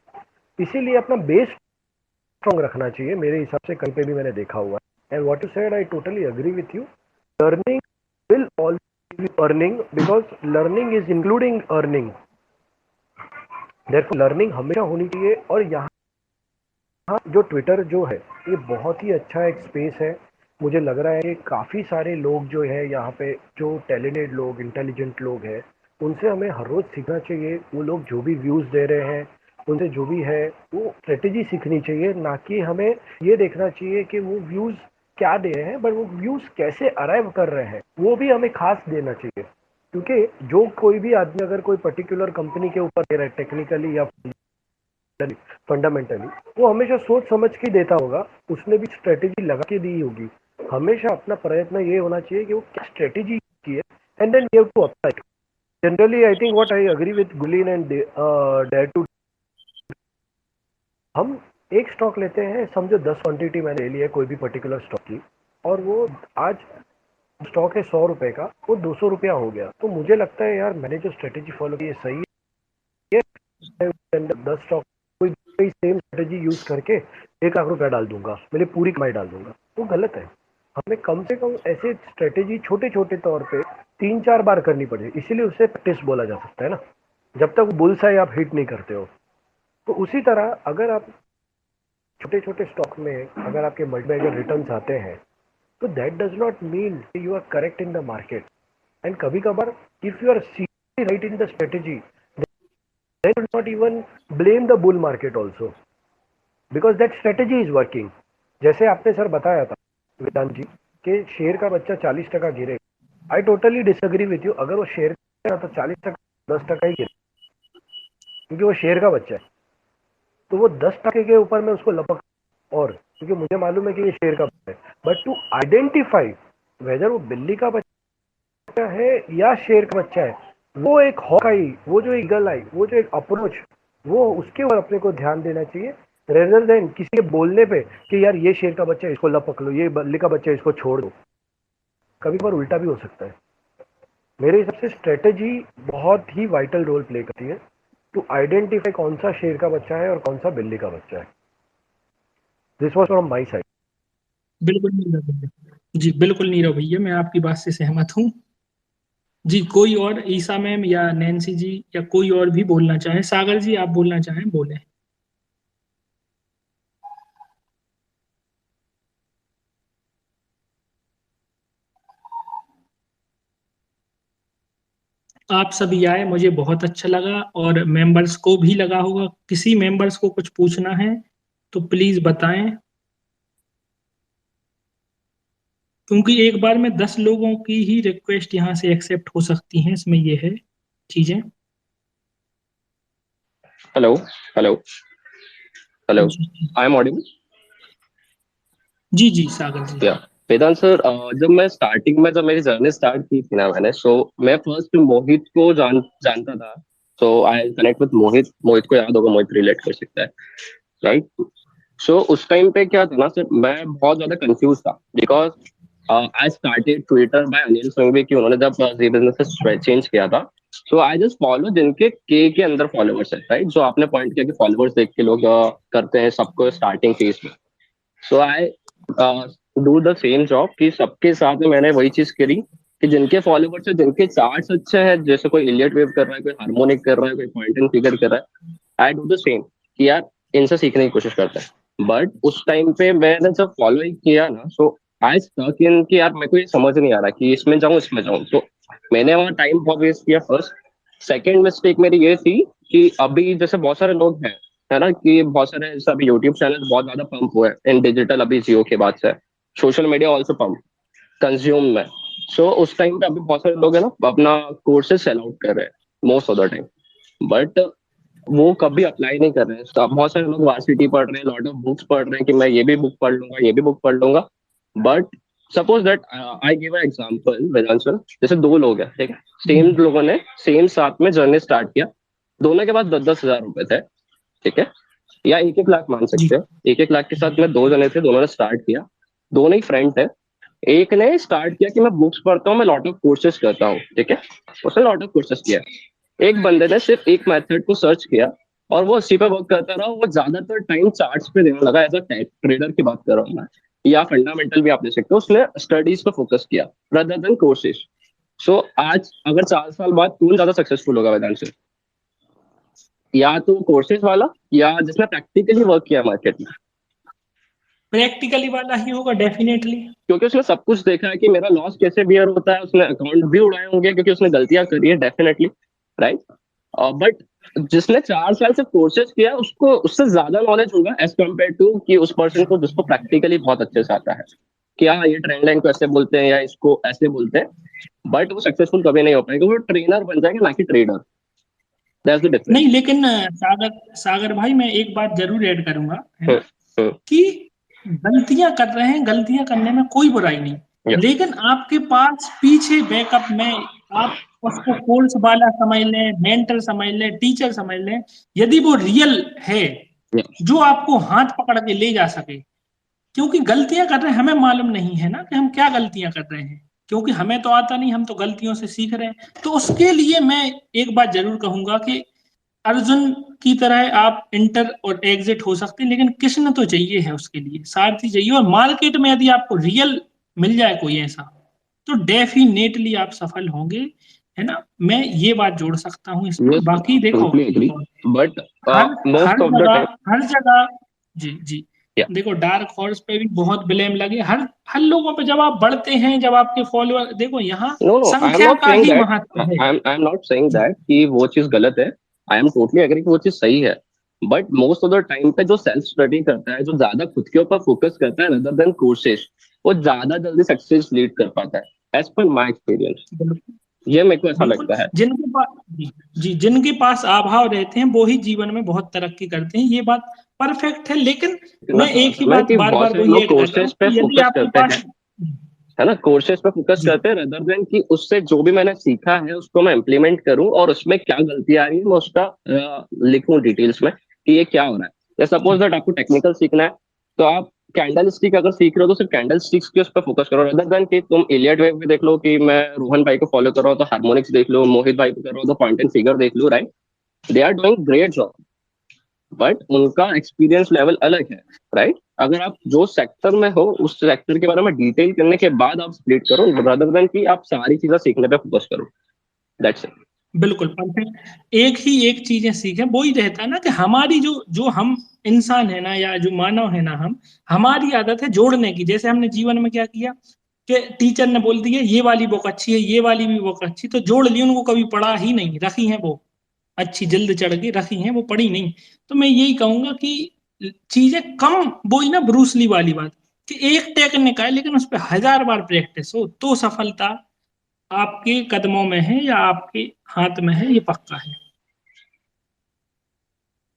इसीलिए अपना बेस स्ट्रॉन्ग रखना चाहिए, मेरे हिसाब से कहीं पे भी मैंने देखा हुआ है। And what you said, I totally agree with you. Learning will always be earning, because learning is including earning. Therefore learning हमेशा होनी चाहिए। और यहाँ जो ट्विटर जो है ये बहुत ही अच्छा एक स्पेस है। मुझे लग रहा है कि काफ़ी सारे लोग जो है यहाँ पे, जो टैलेंटेड लोग, इंटेलिजेंट लोग हैं, उनसे हमें हर रोज़ सीखना चाहिए। वो लोग जो भी व्यूज़ दे रहे हैं, उनसे जो भी है वो स्ट्रेटेजी सीखनी चाहिए, ना कि हमें ये देखना चाहिए कि वो व्यूज़ क्या दे रहे हैं, बट वो व्यूज़ कैसे अराइव कर रहे हैं वो भी हमें खास देना चाहिए। क्योंकि जो कोई भी आदमी अगर कोई पर्टिकुलर कंपनी के ऊपर दे रहा है टेक्निकली या फंडामेंटली, वो हमेशा सोच समझ के देता होगा, उसने भी स्ट्रेटेजी लगा के दी होगी। हमेशा अपना प्रयत्न ये होना चाहिए कि वो क्या स्ट्रेटेजी की है, and then you have to apply. Generally I think what I agree with गुलीन एंड डेयर टू, हम एक स्टॉक लेते हैं, समझो 10 क्वांटिटी मैंने ले ली है कोई भी पर्टिकुलर स्टॉक की, और वो आज स्टॉक है 100 रुपए का, वो 200 रुपया हो गया, तो मुझे लगता है यार मैंने जो स्ट्रेटेजी फॉलो की है सही है। 10 स्टॉक कोई सेम स्ट्रेटेजी यूज करके 1 लाख रुपया डाल दूंगा, मेरी पूरी कमाई डाल दूंगा, वो गलत है। हमें कम से कम ऐसे स्ट्रेटेजी छोटे छोटे तौर पे 3-4 बार करनी पड़ेगी, इसीलिए उसे प्रैक्टिस बोला जा सकता है ना, जब तक बुल्स है आप हिट नहीं करते हो। तो उसी तरह अगर आप छोटे छोटे स्टॉक में अगर आपके मल्टीबैगर रिटर्न्स आते हैं, तो that does not mean you are correct in the market. And कभी कभार if you are seriously right in the strategy, then do not even blame the bull market also, because that strategy is working। जैसे आपने sir बताया था वेदांत जी कि शेर का बच्चा 40% गिरेगा, I totally disagree with you. अगर वो शेर का तो 40%, 10% ही गिरे, क्योंकि वो शेर का बच्चा है, तो वो 10% के ऊपर मैं उसको लपक, और क्योंकि मुझे मालूम है कि ये शेर का बच्चा है, बट टू आइडेंटिफाई वेदर वो बिल्ली का बच्चा है या शेर का बच्चा है, वो एक हॉक आई, वो जो ईगल आई, वो जो एक अप्रोच, वो उसके ऊपर अपने को ध्यान देना चाहिए, रेदर देन किसी के बोलने पे कि यार ये शेर का बच्चा है इसको लपक लो, ये बिल्ली का बच्चा है इसको छोड़ दो। कभी कभार उल्टा भी हो सकता है। मेरे हिसाब से स्ट्रेटेजी बहुत ही वाइटल रोल प्ले करती है टू आइडेंटिफाई कौन सा शेर का बच्चा है और कौन सा बिल्ली का बच्चा है। This was from my side. बिल्कुल नीरव भैया, जी बिल्कुल नीरव भैया, मैं आपकी बात से सहमत हूँ। जी, कोई और, ईसा मैम या नैन्सी जी या कोई और भी बोलना चाहे? सागर जी आप बोलना चाहें, बोले। आप सभी आए, मुझे बहुत अच्छा लगा, और मेंबर्स को भी लगा होगा। किसी मेंबर्स को कुछ पूछना है तो प्लीज बताएं, क्योंकि एक बार में 10 लोगों की ही रिक्वेस्ट यहाँ से एक्सेप्ट हो सकती हैं, इसमें ये है चीजें। हेलो हेलो हेलो, जी आई एम ऑडिबल? जी जी सागर जी। या वेदांत सर, जब मैं स्टार्टिंग में जब मेरी जर्नी स्टार्ट की थी ना मैंने, सो मैं फर्स्ट मोहित को जानता था। सो आई कनेक्ट विद मोहित। मोहित को याद होगा, मोहित रिलेट कर सकता है, राइट? सो उस टाइम पे क्या था ना सर, मैं बहुत ज्यादा कंफ्यूज था, because I started Twitter by Anil Sanghvi की उन्होंने जब जी बिजनेस चेंज किया था। सो आई जस्ट फॉलो जिनके के अंदर फॉलोवर्स है, राइट? जो आपने पॉइंट किया कि फॉलोवर्स देख के लोग करते हैं सबको स्टार्टिंग फेज में। So I do the same job कि सबके साथ में मैंने वही चीज करी कि जिनके फॉलोवर्स है, जिनके चार्ट्स अच्छे हैं, जैसे कोई इलियट वेव कर रहा है, कोई हार्मोनिक कर रहा है, कोई पॉइंट एंड फिगर कर रहा है, आई डू द सेम कि यार इनसे सीखने की कोशिश करते हैं। बट उस टाइम पे मैंने जब फॉलो ही किया ना, सो आई स्टक इन कि यार मेरे को ये समझ नहीं आ रहा कि इसमें जाऊं इसमें जाऊं। तो मैंने वहाँ टाइम बहुत वेस्ट किया फर्स्ट। सेकेंड मिस्टेक मेरी ये थी कि अभी जैसे बहुत सारे लोग हैं, है ना, कि बहुत सारे जैसे अभी यूट्यूब चैनल बहुत ज्यादा पंप हुए हैं इन डिजिटल, अभी जियो के बाद से social media also pump consume में। सो उस टाइम पे अभी बहुत सारे लोग है ना अपना कोर्सेज सेल आउट कर रहे हैं most of the time, but वो कभी अप्लाई नहीं कर रहे हैं। तो बहुत सारे लोग वार्सिटी पढ़ रहे हैं, लॉट ऑफ बुक्स पढ़ रहे हैं कि मैं ये भी बुक पढ़ लूंगा, ये भी बुक पढ़ लूंगा। But suppose that I give a example Vedant sir, जैसे दो लोग हैं, ठीक है, सेम लोगों ने सेम साथ में जर्नी स्टार्ट किया, दोनों के पास 10-10 हजार रुपए थे, ठीक है, या 1-1 लाख मान जी सकते हैं। 1-1 लाख के साथ में दो जने थे, दोनों ने स्टार्ट किया, दोनों ही फ्रेंड थे। एक ने स्टार्ट किया कि मैं बुक्स पढ़ता हूँ, मैं लॉट ऑफ कोर्सेज करता हूँ, ठीक है, उसने लॉट ऑफ कोर्सेज किया। एक बंदे ने सिर्फ एक मेथड को सर्च किया और वो उसी पे वर्क करता रहा। वो ज्यादातर टाइम चार्ट्स पे देने लगा, एज अ ट्रेडर की बात कर रहा हूँ मैं, या फंडामेंटल भी आप ले सकते हो। उसने स्टडीज पे फोकस किया रादर देन कोर्सेज। सो आज अगर 4 साल बाद कौन ज्यादा सक्सेसफुल होगा वेदांत से? या तो कोर्सेज वाला या जिसने प्रैक्टिकली वर्क किया मार्केट में, प्रैक्टिकली वाला ही होगा डेफिनेटली। क्योंकि उसने सब कुछ देखा है कि मेरा लॉस कैसे बियर होता है, उसने अकाउंट भी उड़ाए होंगे क्योंकि उसने गलतियां करी है डेफिनेटली, राइट? बट जिसने 4 साल से कोर्सेज किया उसको उससे ज्यादा नॉलेज होगा एज कम्पेयर टू कि उस पर्सन को जिसको प्रैक्टिकली बहुत अच्छे से आता है कि हाँ ये ट्रेंड लाइन को ऐसे बोलते हैं या इसको ऐसे बोलते हैं। बट वो सक्सेसफुल कभी नहीं हो पाएगा, वो ट्रेनर बन जाएगा ना कि ट्रेडर। That's the difference. नहीं, लेकिन सागर सागर भाई, मैं एक बात जरूर ऐड करूंगा, है ना, कि गलतियां कर रहे हैं, गलतियां करने में कोई बुराई नहीं, लेकिन आपके पास पीछे बैकअप में आप उसको कोर्स वाला समझ लें, मेंटर समझ लें, टीचर समझ लें, यदि वो रियल है जो आपको हाथ पकड़ के ले जा सके। क्योंकि गलतियां कर रहे हैं, हमें मालूम नहीं है ना कि हम क्या गलतियां कर रहे हैं, क्योंकि हमें तो आता नहीं, हम तो गलतियों से सीख रहे हैं। तो उसके लिए मैं एक बात जरूर कहूंगा कि अर्जुन की तरह आप इंटर और एग्जिट हो सकते हैं, लेकिन कृष्ण तो चाहिए है, उसके लिए सारथी चाहिए। और मार्केट में यदि आपको रियल मिल जाए कोई ऐसा, तो डेफिनेटली आप सफल होंगे, है ना। मैं ये बात जोड़ सकता हूँ इसमें। बाकी देखो, बट हर मोस्ट ऑफ द टाइम हर जगह, जी जी, देखो डार्क हॉर्स पे भी बहुत ब्लेम लगे, हर हर लोगों पे। जब आप बढ़ते हैं, जब आपके फॉलोअर, देखो यहाँ संख्या का ही महत्व है। आई एम नॉट सेइंग दैट कि वो चीज गलत है। आई एम टोटली एग्री कि वो चीज सही है। But most of the time पे जो सेल्फ स्टडी करता है, जो ज्यादा खुद के ऊपर फोकस करता है rather देन कोर्सेज, वो ज्यादा जल्दी सक्सेस लीड कर पाता है एज पर माई एक्सपीरियंस। ये मेरे को ऐसा लगता है। जिनके पास, जी, जिनके पास अभाव रहते हैं वो ही जीवन में बहुत तरक्की करते हैं, ये बात परफेक्ट है। लेकिन मैं एक ही बात बार बार वही ऐड कर रहा हूं कि यदि आपके पास, है ना, कोर्सेज पे फोकस करते हैं rather देन कि उससे जो भी मैंने सीखा है उसको मैं इम्प्लीमेंट करूं और उसमें क्या गलती आ रही है मैं उसका लिखूं डिटेल्स में कि ये क्या हो रहा है। या सपोज दैट आपको टेक्निकल सीखना है, तो आप कैंडल स्टिक अगर सीख रहे हो तो सिर्फ कैंडल स्टिक्स के उस पर फोकस करो rather देन कि तुम इलियट वेव भी देख लो कि मैं रोहन भाई को फॉलो कर रहा हूँ तो हार्मोनिक्स देख लो, मोहित भाई को कर रहा हूँ तो पॉइंट एंड फिगर देख लो, right? They are doing great job, but उनका एक्सपीरियंस लेवल अलग है, राइट? अगर आप जो सेक्टर में हो उस सेक्टर के बारे में डिटेल करने के बाद आप स्प्लिट करो, रादर देन कि आप सारी चीजें सीखने पे फोकस करो। That's it. बिल्कुल परफेक्ट। एक ही एक चीजें सीखें, वो ही रहता है ना कि हमारी जो जो हम इंसान है ना, या जो मानव है ना, हमारी आदत है जोड़ने की। जैसे हमने जीवन में क्या किया कि टीचर ने बोल दिया ये वाली बुक अच्छी है, ये वाली भी बुक अच्छी, तो जोड़ ली, उनको कभी पढ़ा ही नहीं, रखी है वो अच्छी जल्द चढ़ के रखी हैं, वो पढ़ी नहीं। तो मैं यही कहूंगा कि चीजें कम, वो ही ना ब्रूस ली वाली बात, कि एक टेक्निक है लेकिन उस पर 1000 बार प्रैक्टिस हो तो सफलता आपके कदमों में है या आपके हाथ में है, ये पक्का है।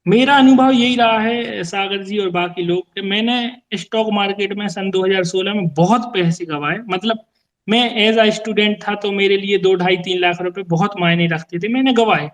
मेरा अनुभव यही रहा है सागर जी और बाकी लोग, कि मैंने स्टॉक मार्केट में सन 2016 में बहुत पैसे गंवाए। मतलब मैं एज अ स्टूडेंट था तो मेरे लिए 2 ढाई 3 लाख रुपए बहुत मायने रखते थे, मैंने गंवाए।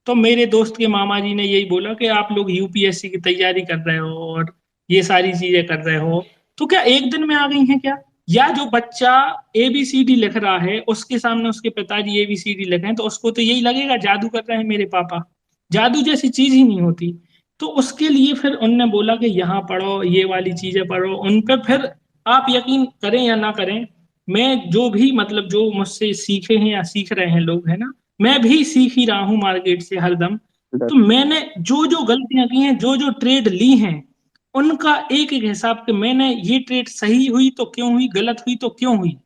तो मेरे दोस्त के मामा जी ने यही बोला कि आप लोग यूपीएससी की तैयारी कर रहे हो और ये सारी चीजें कर रहे हो, तो क्या एक दिन में आ गई हैं क्या? या जो बच्चा एबीसीडी लिख रहा है उसके सामने उसके पिताजी एबीसीडी लिखे हैं, तो उसको तो यही लगेगा जादू कर रहे हैं मेरे पापा। जादू जैसी चीज ही नहीं होती। तो उसके लिए फिर उनने बोला कि यहाँ पढ़ो, ये वाली चीजें पढ़ो, उन पे फिर आप यकीन करें या ना करें, मैं जो भी मतलब जो मुझसे सीखे हैं या सीख रहे हैं लोग, है ना, मैं भी सीख ही रहा हूँ मार्केट से हरदम। तो मैंने जो जो गलतियां की हैं, जो जो ट्रेड ली हैं, उनका एक एक हिसाब के, मैंने ये ट्रेड सही हुई तो क्यों हुई, गलत हुई तो क्यों हुई,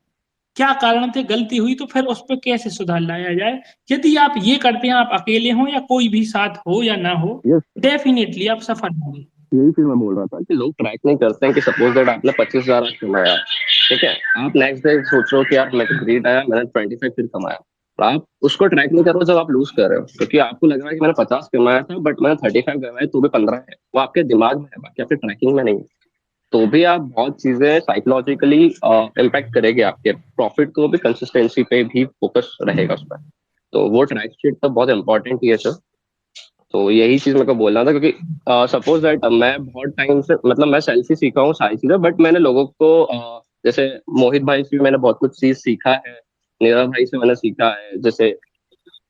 क्या कारण थे, गलती हुई तो फिर उस पर कैसे सुधार लाया जाए। यदि आप ये करते हैं, आप अकेले हो या कोई भी साथ हो या ना हो, यस, डेफिनेटली आप सफल होंगे। यही चीज मैं बोल रहा था कि लोग ट्रैक नहीं करते हैं कि सपोज दैट आपने 25,000 आज कमाया, ठीक है, आप नेक्स्ट डे सोच रहे हो कि यार मेरे को ग्रेड आया, मैंने 25 फिर कमाया। तो आप उसको ट्रैक नहीं कर रहे हो जब आप लूज कर रहे हो, क्योंकि आपको लग रहा है कि मैंने 50 कमाया था बट मैंने 35 कमाया तो भी 15 है, वो आपके दिमाग में है, बाकी आपके ट्रैकिंग में नहीं है। तो भी आप बहुत चीजें साइकोलॉजिकली इम्पैक्ट करेगी आपके प्रॉफिट को, भी कंसिस्टेंसी पे भी फोकस रहेगा उस पर। तो वो ट्रैक शीट तो बहुत इंपॉर्टेंट ही है सर। तो यही चीज मेरे को बोलना था, क्योंकि सपोज दैट मैं बहुत टाइम से, मतलब मैं सेल्फ ही सीखा हूँ सारी चीजें, बट मैंने लोगों को जैसे मोहित भाई से भी मैंने बहुत कुछ चीज सीखा है, नीरव भाई से मैंने सीखा है जैसे।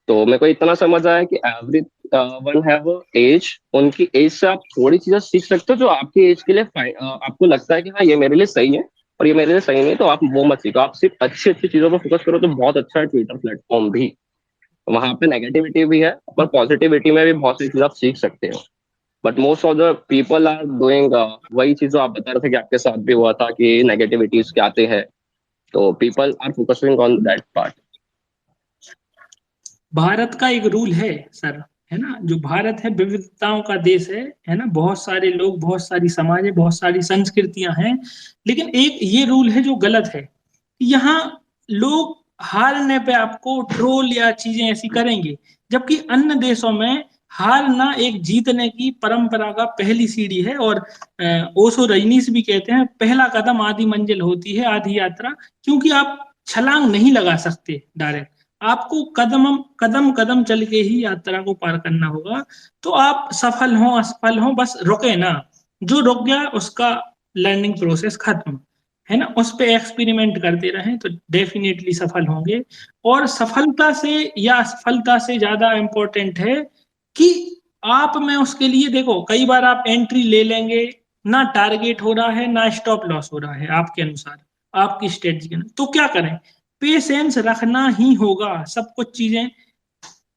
तो मेरे को इतना समझ आया कि एवरी वन हैव एज, उनकी एज से आप थोड़ी चीजें सीख सकते हो जो आपकी एज के लिए आपको लगता है कि हाँ ये मेरे लिए सही है और ये मेरे लिए सही नहीं है, तो आप वो मत सीखो, आप सिर्फ अच्छी अच्छी चीजों पर फोकस करो। तो बहुत अच्छा है ट्विटर प्लेटफॉर्म भी, वहां पे नेगेटिविटी भी है पर पॉजिटिविटी में भी बहुत सी चीज आप सीख सकते हो। But most of the people are doing वही चीज जो आप बता रहे थे कि आपके साथ भी हुआ था कि नेगेटिविटीज क्या आते हैं, तो people are focusing on that part. Bharat का एक रूल है सर, है ना, जो भारत है विविधताओं का देश है ना, बहुत सारे लोग, बहुत सारी समाजें, बहुत सारी संस्कृतियां हैं, लेकिन एक ये रूल है जो गलत है। यहाँ लोग हारने पे आपको ट्रोल या चीजें ऐसी करेंगे, जबकि अन्य देशों में हारना एक जीतने की परंपरा का पहली सीढ़ी है। और ओशो रजनीश भी कहते हैं पहला कदम आधी मंजिल होती है, आधी यात्रा। क्योंकि आप छलांग नहीं लगा सकते डायरेक्ट, आपको कदम कदम कदम चल के ही यात्रा को पार करना होगा। तो आप सफल हो असफल हो, बस रुके ना, जो रुक गया उसका लर्निंग प्रोसेस खत्म, है ना, उस पे एक्सपेरिमेंट करते रहें तो डेफिनेटली सफल होंगे। और सफलता से या असफलता से ज्यादा इम्पोर्टेंट है कि आप में उसके लिए, देखो कई बार आप एंट्री ले लेंगे, ना टारगेट हो रहा है ना स्टॉप लॉस हो रहा है आपके अनुसार, आपकी स्ट्रेटजी के अनुसार, तो क्या करें, पेशेंस रखना ही होगा। सब कुछ चीजें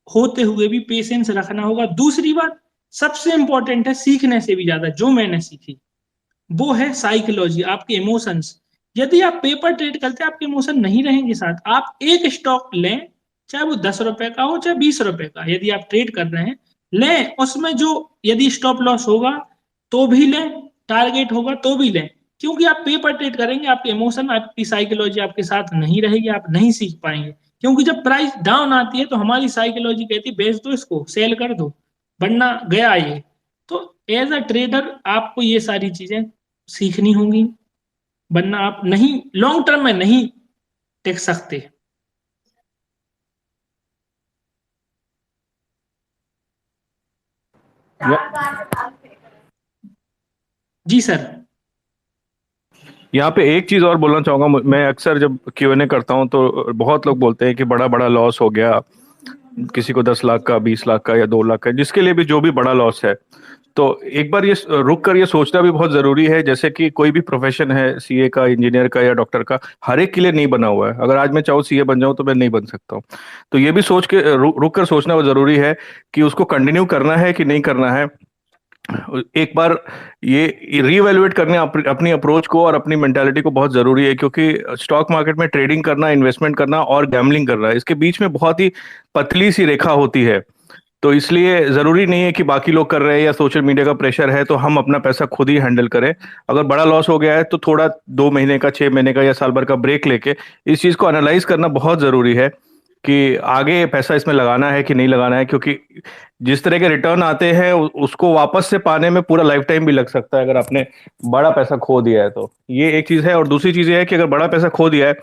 होते हुए भी पेशेंस रखना होगा। दूसरी बात सबसे इंपॉर्टेंट है, सीखने से भी ज्यादा जो मैंने सीखी वो है साइकोलॉजी, आपके इमोशंस। यदि आप पेपर ट्रेड करते हैं, आपके इमोशन नहीं रहेंगे साथ। आप एक स्टॉक लें, चाहे वो 10 रुपए का हो चाहे 20 रुपए का, यदि आप ट्रेड कर रहे हैं लें, उसमें जो यदि स्टॉप लॉस होगा तो भी लें, टारगेट होगा तो भी लें। क्योंकि आप पेपर ट्रेड करेंगे, आपके इमोशन, आपकी साइकोलॉजी आपके साथ नहीं रहेगी, आप नहीं सीख पाएंगे। क्योंकि जब प्राइस डाउन आती है तो हमारी साइकोलॉजी कहती है बेच दो इसको, सेल कर दो, वरना गया ये। तो एज अ ट्रेडर आपको ये सारी चीजें सीखनी होंगी, वरना आप नहीं, लॉन्ग टर्म में नहीं टिक सकते। जी सर। यहाँ पे एक चीज और बोलना चाहूंगा। मैं अक्सर जब Q&A करता हूँ तो बहुत लोग बोलते हैं कि बड़ा बड़ा लॉस हो गया, किसी को 10 लाख का, 20 लाख का या 2 लाख का, जिसके लिए भी जो भी बड़ा लॉस है, तो एक बार ये रुक कर ये सोचना भी बहुत जरूरी है, जैसे कि कोई भी प्रोफेशन है, सीए का, इंजीनियर का या डॉक्टर का, हर एक के लिए नहीं बना हुआ है। अगर आज मैं चाहूँ सीए बन जाऊं तो मैं नहीं बन सकता हूँ। तो ये भी सोच के रुक कर सोचना बहुत जरूरी है कि उसको कंटिन्यू करना है कि नहीं करना है। एक बार ये रीवैल्यूएट करने अपनी अप्रोच को और अपनी मेंटालिटी को बहुत जरूरी है, क्योंकि स्टॉक मार्केट में ट्रेडिंग करना, इन्वेस्टमेंट करना और गैम्बलिंग करना, इसके बीच में बहुत ही पतली सी रेखा होती है। तो इसलिए जरूरी नहीं है कि बाकी लोग कर रहे हैं या सोशल मीडिया का प्रेशर है तो हम अपना पैसा खुद ही हैंडल करें। अगर बड़ा लॉस हो गया है तो थोड़ा 2 महीने का, 6 महीने का या साल भर का ब्रेक लेके इस चीज को एनालाइज करना बहुत जरूरी है कि आगे पैसा इसमें लगाना है कि नहीं लगाना है, क्योंकि जिस तरह के रिटर्न आते हैं उसको वापस से पाने में पूरा लाइफ टाइम भी लग सकता है अगर आपने बड़ा पैसा खो दिया है तो। ये एक चीज है। और दूसरी चीज ये है कि अगर बड़ा पैसा खो दिया है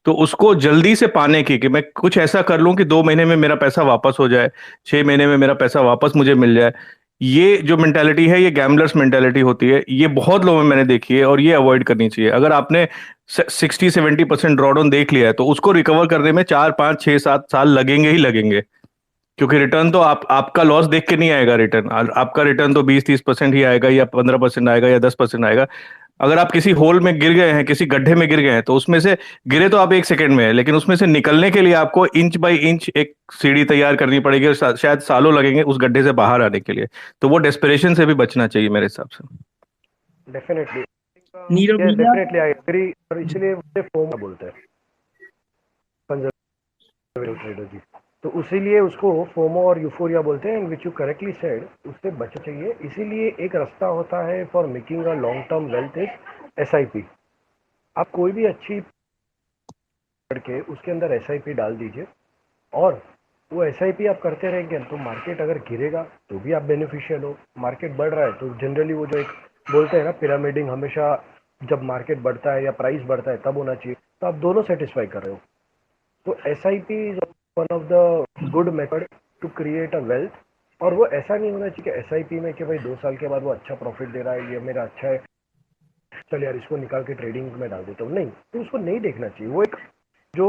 तो उसको जल्दी से पाने की, कि मैं कुछ ऐसा कर लूं कि 2 महीने में मेरा पैसा वापस हो जाए, 6 महीने में मेरा पैसा वापस मुझे मिल जाए, ये जो मेंटेलिटी है ये गैम्बलर्स मेंटेलिटी होती है। ये बहुत लोगों में मैंने देखी है और ये अवॉइड करनी चाहिए। अगर आपने 60-70% ड्रॉडाउन देख लिया है तो उसको रिकवर करने में 4-5-6-7 साल लगेंगे ही लगेंगे, क्योंकि रिटर्न तो आपका लॉस देख के नहीं आएगा। रिटर्न आपका रिटर्न तो 20-30% ही आएगा या 15% आएगा या 10% आएगा। अगर आप किसी होल में गिर गए हैं, किसी गड्ढे में गिर गए हैं, तो उसमें से गिरे तो आप 1 सेकंड में है, लेकिन उसमें से निकलने के लिए आपको इंच बाय इंच एक सीढ़ी तैयार करनी पड़ेगी और शायद सालों लगेंगे उस गड्ढे से बाहर आने के लिए। तो वो डेस्परेशन से भी बचना चाहिए मेरे हिसाब से। डेफिनेटली नीरव भैया, डेफिनेटली आई एग्री। और इसलिए उसे फोमो बोलते हैं कंजर्वेटिव ट्रेडर जी। तो इसीलिए उसको फोमो और यूफोरिया बोलते हैं, विच यू करेक्टली सेड, उससे बचना चाहिए। इसीलिए एक रास्ता होता है for making a long term wealth is SIP. आप कोई भी अच्छी करके उसके अंदर एसआईपी डाल दीजिए और वो एसआईपी आप करते रहेंगे तो मार्केट अगर गिरेगा तो भी आप बेनिफिशियल हो, मार्केट बढ़ रहा है तो जनरली वो जो एक बोलते हैं ना पिरामिडिंग, हमेशा जब मार्केट बढ़ता है या प्राइस बढ़ता है तब होना चाहिए, तो आप दोनों सेटिस्फाई कर रहे हो। तो SIP is one of the good method to create a wealth. और वो ऐसा नहीं होना चाहिए कि एसआईपी में कि भाई 2 साल के बाद वो अच्छा प्रॉफिट दे रहा है, ये मेरा अच्छा है, चल यार इसको निकाल के ट्रेडिंग में डाल देता हूँ, नहीं। तो उसको नहीं देखना चाहिए। वो एक जो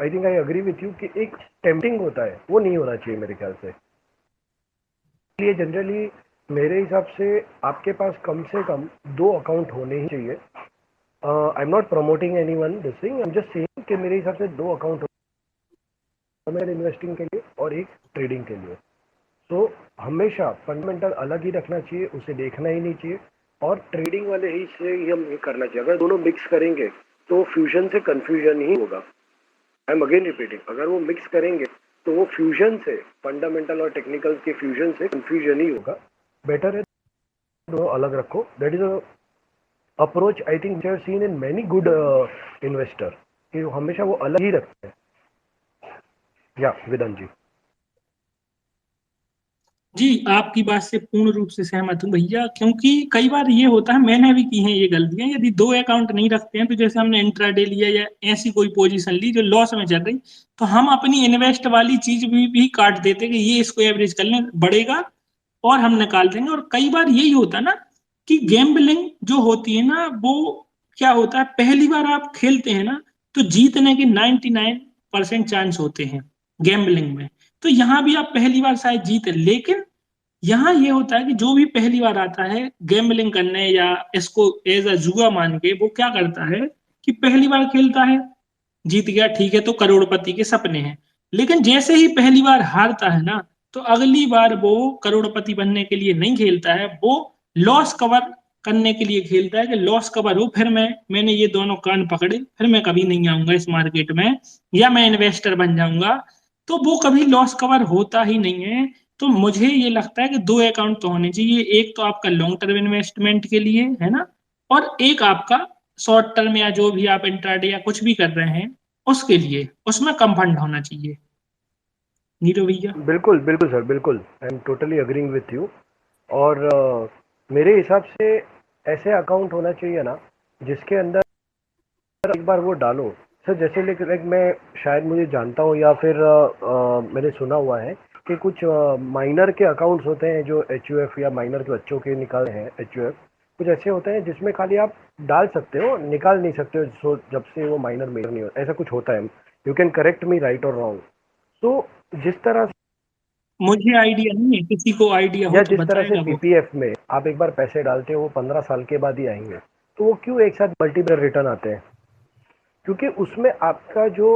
I think I agree with you कि एक टेम्पटिंग होता है, वो नहीं होना चाहिए मेरे ख्याल से। इसलिए जनरली मेरे हिसाब से आपके पास कम से कम 2 अकाउंट होने ही चाहिए। आई am not promoting anyone this thing, I am just saying कि मेरे हिसाब से 2 अकाउंट मेरे इन्वेस्टिंग के लिए और एक ट्रेडिंग के लिए। तो हमेशा फंडामेंटल अलग ही रखना चाहिए, उसे देखना ही नहीं चाहिए, और ट्रेडिंग वाले ही से ही हम ये करना चाहिए। अगर दोनों मिक्स करेंगे तो फ्यूजन से कंफ्यूजन ही होगा। आई एम अगेन रिपीटिंग, अगर वो मिक्स करेंगे तो वो फ्यूजन से, फंडामेंटल और टेक्निकल के फ्यूजन से कंफ्यूजन ही होगा। बेटर है दोनों अलग रखो। That is a approach I think I have seen in many good investor, कि हमेशा वो अलग ही रखते हैं। या वेदांत जी। जी आपकी बात से पूर्ण रूप से सहमत हूँ भैया, क्योंकि कई बार ये होता है, मैंने भी की हैं ये गलतियां। यदि 2 अकाउंट नहीं रखते हैं तो जैसे हमने इंट्राडे लिया या ऐसी कोई पोजीशन ली जो लॉस में चल रही, तो हम अपनी इन्वेस्ट वाली चीज भी काट देते कि ये इसको एवरेज कर लें, बढ़ेगा और हम निकाल देंगे। और कई बार यही होता है ना कि गैम्बलिंग जो होती है ना, वो क्या होता है, पहली बार आप खेलते हैं ना तो जीतने के 99% चांस होते हैं गैम्बलिंग में। तो यहाँ भी आप पहली बार शायद जीते, लेकिन यहाँ ये होता है कि जो भी पहली बार आता है गैम्बलिंग करने या इसको एज अ जुआ मान के, वो क्या करता है कि पहली बार खेलता है, जीत गया, ठीक है, तो करोड़पति के सपने हैं। लेकिन जैसे ही पहली बार हारता है ना, तो अगली बार वो करोड़पति बनने के लिए नहीं खेलता है, वो लॉस कवर करने के लिए खेलता है कि लॉस कवर हो, फिर मैंने ये दोनों कान पकड़े, फिर मैं कभी नहीं आऊंगा इस मार्केट में, या मैं इन्वेस्टर बन जाऊंगा। तो वो कभी लॉस कवर होता ही नहीं है। तो मुझे ये लगता है कि 2 अकाउंट तो होने चाहिए, एक तो आपका लॉन्ग टर्म इन्वेस्टमेंट के लिए है ना, और एक आपका शॉर्ट टर्म या जो भी आप इंट्राडे या कुछ भी कर रहे हैं उसके लिए, उसमें कम फंड होना चाहिए। नीरव भैया। बिल्कुल बिल्कुल सर, बिल्कुल I am totally agreeing with you. और मेरे हिसाब से ऐसे अकाउंट होना चाहिए ना जिसके अंदर एक बार वो डालो सर, जैसे लाइक मैं शायद मुझे जानता हूँ या फिर मैंने सुना हुआ है कि कुछ माइनर के अकाउंट्स होते हैं जो एचयूएफ या माइनर के बच्चों के निकाले हैं एचयूएफ, कुछ ऐसे होते हैं जिसमें खाली आप डाल सकते हो, निकाल नहीं सकते हो, सो जब से वो माइनर मेजर नहीं हो, ऐसा कुछ होता है। You can correct me right और रॉन्ग। तो जिस तरह मुझे आइडिया नहीं है, किसी को आइडिया हो या तो जिस तरह से बताएगा वो। पीपीएफ में आप एक बार पैसे डालते हो वो 15 साल के बाद ही आएंगे, तो वो क्यों एक साथ मल्टीपल रिटर्न आते हैं? क्योंकि उसमें आपका जो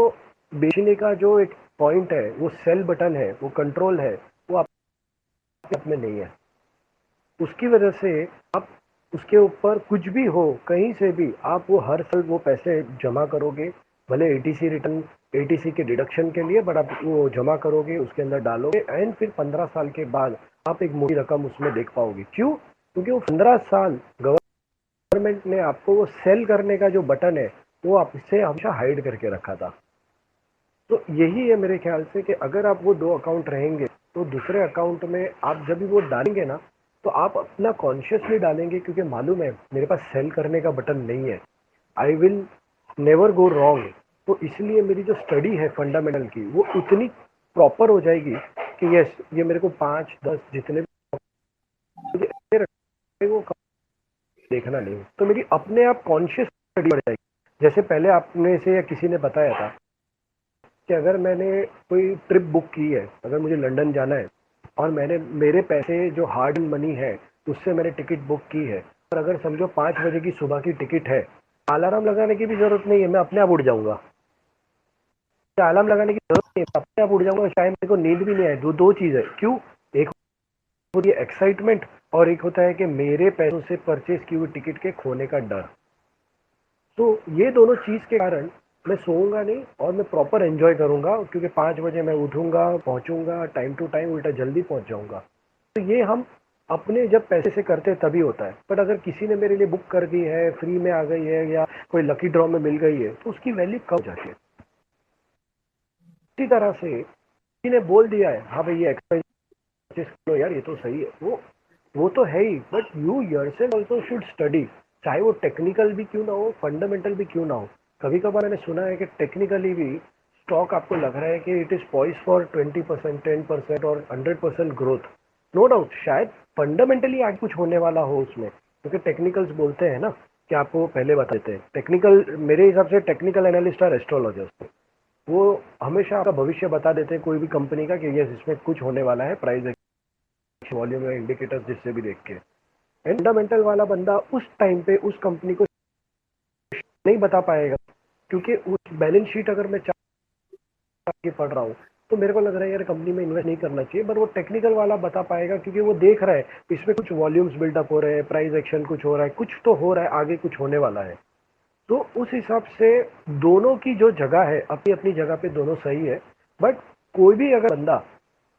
बेचने का जो एक पॉइंट है, वो सेल बटन है, वो कंट्रोल है, वो आपके में नहीं है। उसकी वजह से आप उसके ऊपर कुछ भी हो, कहीं से भी आप वो हर साल वो पैसे जमा करोगे, भले एटीसी रिटर्न, एटीसी के डिडक्शन के लिए, बट आप वो जमा करोगे, उसके अंदर डालोगे, एंड फिर 15 साल के बाद आप एक मोटी रकम उसमें देख पाओगे। क्यों? क्योंकि वो 15 साल गवर्नमेंट ने आपको वो सेल करने का जो बटन है वो आपसे हमेशा हाइड करके रखा था। तो यही है मेरे ख्याल से कि अगर आप वो 2 अकाउंट रहेंगे तो दूसरे अकाउंट में आप जब भी वो डालेंगे ना, तो आप अपना कॉन्शियसली डालेंगे, क्योंकि मालूम है मेरे पास सेल करने का बटन नहीं है, I will never go wrong. तो इसलिए मेरी जो स्टडी है फंडामेंटल की, वो उतनी प्रॉपर हो जाएगी कि यस, ये मेरे को 5-10 जितने भी वो देखना नहीं। तो मेरी अपने आप कॉन्शियस स्टडी बढ़ जाएगी। जैसे पहले आपने से या किसी ने बताया था कि अगर मैंने कोई ट्रिप बुक की है, अगर मुझे लंदन जाना है और मैंने मेरे पैसे जो हार्ड मनी है उससे मैंने टिकट बुक की है, और अगर समझो 5 बजे की सुबह की टिकट है, अलार्म लगाने की भी जरूरत नहीं है, मैं अपने आप उठ जाऊंगा। अलार्म लगाने की जरूरत नहीं है, अपने आप उठ जाऊंगा, शायद मेरे को नींद भी नहीं आए। दो चीज है। क्यों? एक होती है एक्साइटमेंट, और एक होता है कि मेरे पैसों से परचेज की हुई टिकट के खोने का डर। तो ये दोनों चीज के कारण मैं सोऊंगा नहीं और मैं प्रॉपर एंजॉय करूंगा, क्योंकि 5 बजे मैं उठूंगा, पहुंचूंगा टाइम टू टाइम, उल्टा जल्दी पहुंच जाऊंगा। तो ये हम अपने जब पैसे से करते हैं तभी होता है। बट अगर किसी ने मेरे लिए बुक कर दी है, फ्री में आ गई है, या कोई लकी ड्रॉ में मिल गई है, तो उसकी वैल्यू कम हो जाती है। इसी तरह से किसी ने बोल दिया है, हाँ भाई ये एक्सपेंसिव लो यार, ये तो सही है, वो तो है ही, but you yourself also should study, चाहे वो टेक्निकल भी क्यों ना हो, फंडामेंटल भी क्यों ना हो। कभी कभार मैंने सुना है कि टेक्निकली भी स्टॉक आपको लग रहा है कि इट इज पॉइज फॉर 20%, 10% और 100% ग्रोथ। नो डाउट शायद फंडामेंटली आगे कुछ होने वाला हो उसमें, क्योंकि टेक्निकल्स बोलते हैं ना कि आपको पहले बता देते हैं। टेक्निकल, मेरे हिसाब से टेक्निकल एनालिस्ट और एस्ट्रोलॉजर्स, वो हमेशा आपका भविष्य बता देते हैं कोई भी कंपनी का, कि यस इसमें कुछ होने वाला है, प्राइस वॉल्यूम या इंडिकेटर्स जिससे भी देख के। फंडामेंटल वाला बंदा उस टाइम पे उस कंपनी को नहीं बता पाएगा, क्योंकि उस बैलेंस शीट अगर मैं के पढ़ रहा हूँ तो मेरे को लग रहा है यार कंपनी में इन्वेस्ट नहीं करना चाहिए, पर वो टेक्निकल वाला बता पाएगा, क्योंकि वो देख रहा है इसमें कुछ वॉल्यूम्स बिल्डअप हो रहे हैं, प्राइस एक्शन कुछ हो रहा है, कुछ तो हो रहा है, आगे कुछ होने वाला है। तो उस हिसाब से दोनों की जो जगह है अपनी अपनी जगह पे दोनों सही है। बट कोई भी अगर बंदा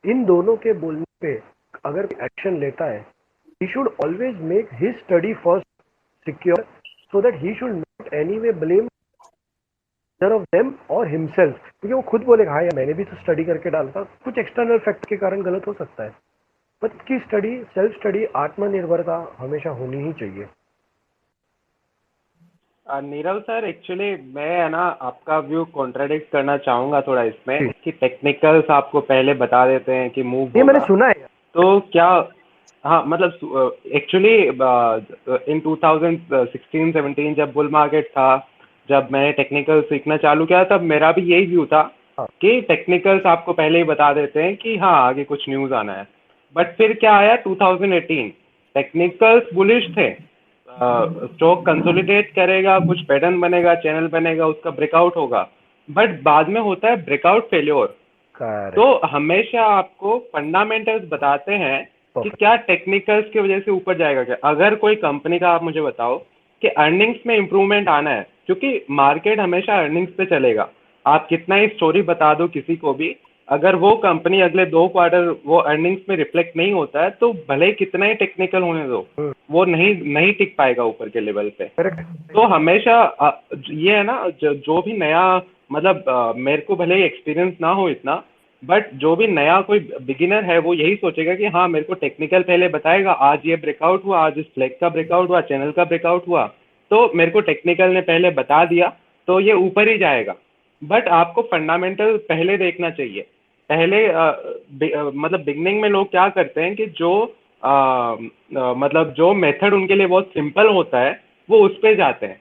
इन दोनों के बोलने पे अगर एक्शन लेता है, he should always make his study first secure, so that he should not anyway blame either of them or himself, क्योंकि वो खुद बोलेगा हाँ यार मैंने भी तो स्टडी करके डाला था, कुछ एक्सटर्नल फैक्टर के कारण गलत हो सकता है। बट की स्टडी, सेल्फ स्टडी, आत्मनिर्भरता हमेशा होनी ही चाहिए। नीरव सर, एक्चुअली मैं है ना आपका व्यू कॉन्ट्राडिक्ट करना चाहूंगा थोड़ा इसमें, कि टेक्निकल्स आपको पहले बता देते हैं कि मूव ये मैंने होगा, सुना है। तो क्या, हाँ मतलब एक्चुअली इन 2016-17 जब बुल मार्केट था, जब मैंने टेक्निकल सीखना चालू किया, तब मेरा भी यही व्यू था कि टेक्निकल्स आपको पहले ही बता देते हैं कि हाँ आगे कुछ न्यूज़ आना है। बट फिर क्या आया 2018, टेक्निकल्स बुलिश थे, स्टॉक कंसोलिडेट करेगा, कुछ पैटर्न बनेगा, चैनल बनेगा, उसका ब्रेकआउट होगा, बट बाद में होता है ब्रेकआउट फेल्योर। तो हमेशा आपको फंडामेंटल्स बताते हैं कि क्या टेक्निकल्स की वजह से ऊपर जाएगा क्या। अगर कोई कंपनी का आप मुझे बताओ कि अर्निंग्स में इंप्रूवमेंट आना है, क्योंकि मार्केट हमेशा अर्निंग्स पे चलेगा, आप कितना ही स्टोरी बता दो किसी को भी, अगर वो कंपनी अगले 2 क्वार्टर वो अर्निंग्स में रिफ्लेक्ट नहीं होता है, तो भले ही कितना ही टेक्निकल होने दो, वो नहीं टिक पाएगा ऊपर के लेवल पे। तो हमेशा ये है ना, जो भी नया, मतलब मेरे को भले ही एक्सपीरियंस ना हो इतना, बट जो भी नया कोई बिगिनर है वो यही सोचेगा कि हाँ मेरे को टेक्निकल पहले बताएगा, आज ये ब्रेकआउट हुआ, आज इस फ्लैग का ब्रेकआउट हुआ, चैनल का ब्रेकआउट हुआ, तो मेरे को टेक्निकल ने पहले बता दिया तो ये ऊपर ही जाएगा। बट आपको फंडामेंटल पहले देखना चाहिए। पहले मतलब बिगनिंग में लोग क्या करते हैं कि जो मतलब जो मेथड उनके लिए बहुत सिंपल होता है वो उस पे जाते हैं,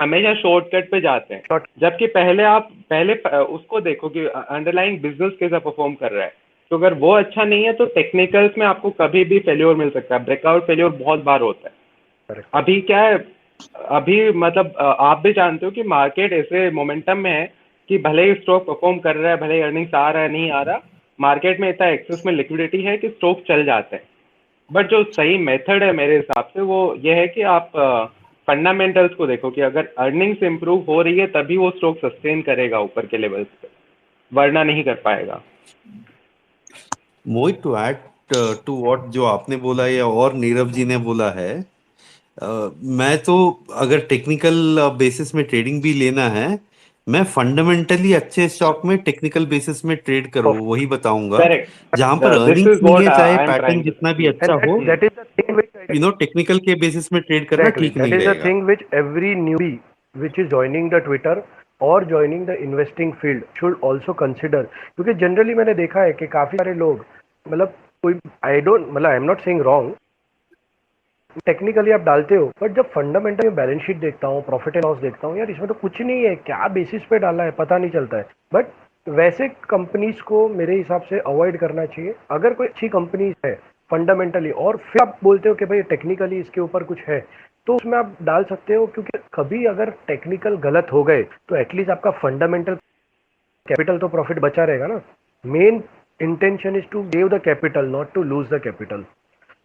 हमेशा शॉर्टकट पे जाते हैं, जबकि पहले उसको देखो कि अंडरलाइंग बिजनेस कैसा परफॉर्म कर रहा है। तो अगर वो अच्छा नहीं है तो टेक्निकल्स में आपको कभी भी फेल्योर मिल सकता है, ब्रेकआउट फेल्योर बहुत बार होता है। Correct. अभी क्या है, अभी मतलब आप भी जानते हो कि मार्केट ऐसे मोमेंटम में है कि भले ही स्टॉक परफॉर्म कर रहा है, भले ही अर्निंग्स आ रहा है नहीं आ रहा, मार्केट में इतना एक्सेस में लिक्विडिटी है कि स्टॉक चल जाते हैं। बट जो सही मेथड है मेरे हिसाब से वो ये है कि आप फंडामेंटल्स को देखो कि अगर अर्निंग्स इंप्रूव हो रही है तभी वो स्टॉक सस्टेन करेगा ऊपर के लेवल्स पे, वरना नहीं कर पाएगा। मोहित, टू ऐड टू व्हाट जो आपने बोला या और नीरव जी ने बोला है, मैं तो अगर टेक्निकल बेसिस में ट्रेडिंग भी लेना है, मैं फंडामेंटली अच्छे स्टॉक में टेक्निकल बेसिस में ट्रेड करो, वही बताऊंगा। करेक्ट, जहां पर दिस अर्निंग्स इज नहीं व्हाट है, चाहे I am pattern trying to जितना भी अच्छा And हो, that is the thing which I technical के बेसिस में ट्रेड करना exactly ठीक that नहीं is the रहेगा। thing which every newbie which is joining the Twitter और joining the investing field should also consider, क्योंकि जनरली मैंने देखा है कि काफी सारे लोग मतलब कोई आई am not saying wrong, technically आप डालते हो, बट जब फंडामेंटल बैलेंस शीट देखता हूँ, प्रॉफिट एंड लॉस देखता हूँ, यार इसमें तो कुछ नहीं है, क्या बेसिस पे डाला है पता नहीं चलता है। बट वैसे कंपनीज को मेरे हिसाब से अवॉइड करना चाहिए। अगर कोई अच्छी कंपनी है फंडामेंटली और फिर आप बोलते हो कि भाई टेक्निकली इसके ऊपर कुछ है, तो उसमें आप डाल सकते हो, क्योंकि कभी अगर टेक्निकल गलत हो गए तो एटलीस्ट आपका फंडामेंटल कैपिटल तो प्रॉफिट बचा रहेगा ना। Main intention is to gave the capital, not to lose the capital.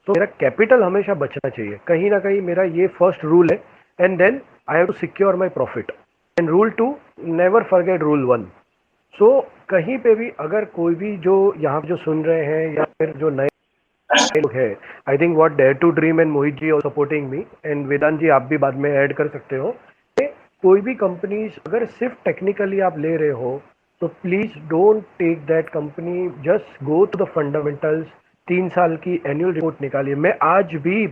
तो मेरा कैपिटल हमेशा बचना चाहिए, कहीं ना कहीं मेरा ये फर्स्ट रूल है। And then I have to secure my profit. And rule 2, never forget rule 1। So कहीं पे भी अगर कोई भी जो यहाँ जो सुन रहे हैं या फिर जो नए लोग हैं, I think what dare to dream and Mohit ji are supporting me, and वेदांत जी आप भी बाद में ऐड कर सकते हो, कोई भी कंपनीज अगर सिर्फ टेक्निकली आप ले रहे हो तो please don't take that company, just go to the fundamentals. 3 साल की एनुअल रिपोर्ट निकालिए। मैं आज भी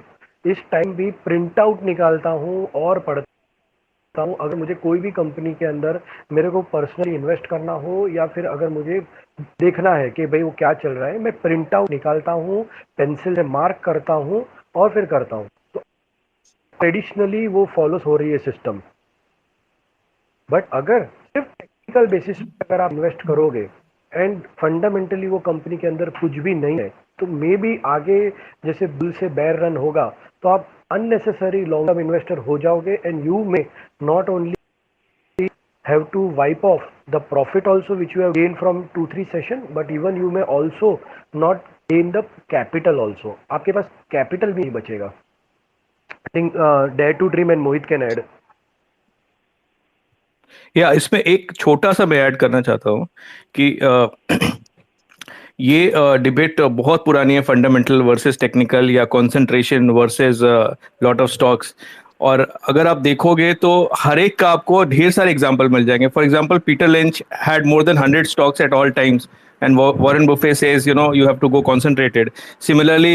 इस टाइम भी प्रिंट आउट निकालता हूँ और पढ़ता हूँ। अगर मुझे कोई भी कंपनी के अंदर मेरे को पर्सनली इन्वेस्ट करना हो या फिर अगर मुझे देखना है कि भाई वो क्या चल रहा है, मैं प्रिंट आउट निकालता हूँ, पेंसिल से मार्क करता हूँ और फिर करता हूँ। तो ट्रेडिशनली वो फॉलोस हो रही है सिस्टम। बट अगर सिर्फ टेक्निकल बेसिस पे अगर आप इन्वेस्ट करोगे एंड फंडामेंटली वो कंपनी के अंदर कुछ भी नहीं है, तो मे बी आगे जैसे बुल से बेयर रन होगा तो आप अननेसेसरी लॉन्ग टर्म इन्वेस्टर हो जाओगे, and you may not only have to wipe off the profit also which you have gain from 2-3 session, but even you may also not gain the capital also. आपके पास capital भी नहीं बचेगा। I think dare to dream and Mohit can add. या इसमें एक छोटा सा मैं ऐड करना चाहता हूँ कि ये डिबेट बहुत पुरानी है, फंडामेंटल वर्सेस टेक्निकल या concentration versus lot of stocks. और अगर आप देखोगे तो हर एक का आपको ढेर सारे एग्जांपल मिल जाएंगे। For example Peter lynch had more than 100 stocks at all times, and Warren Buffett says, you have to go concentrated. Similarly,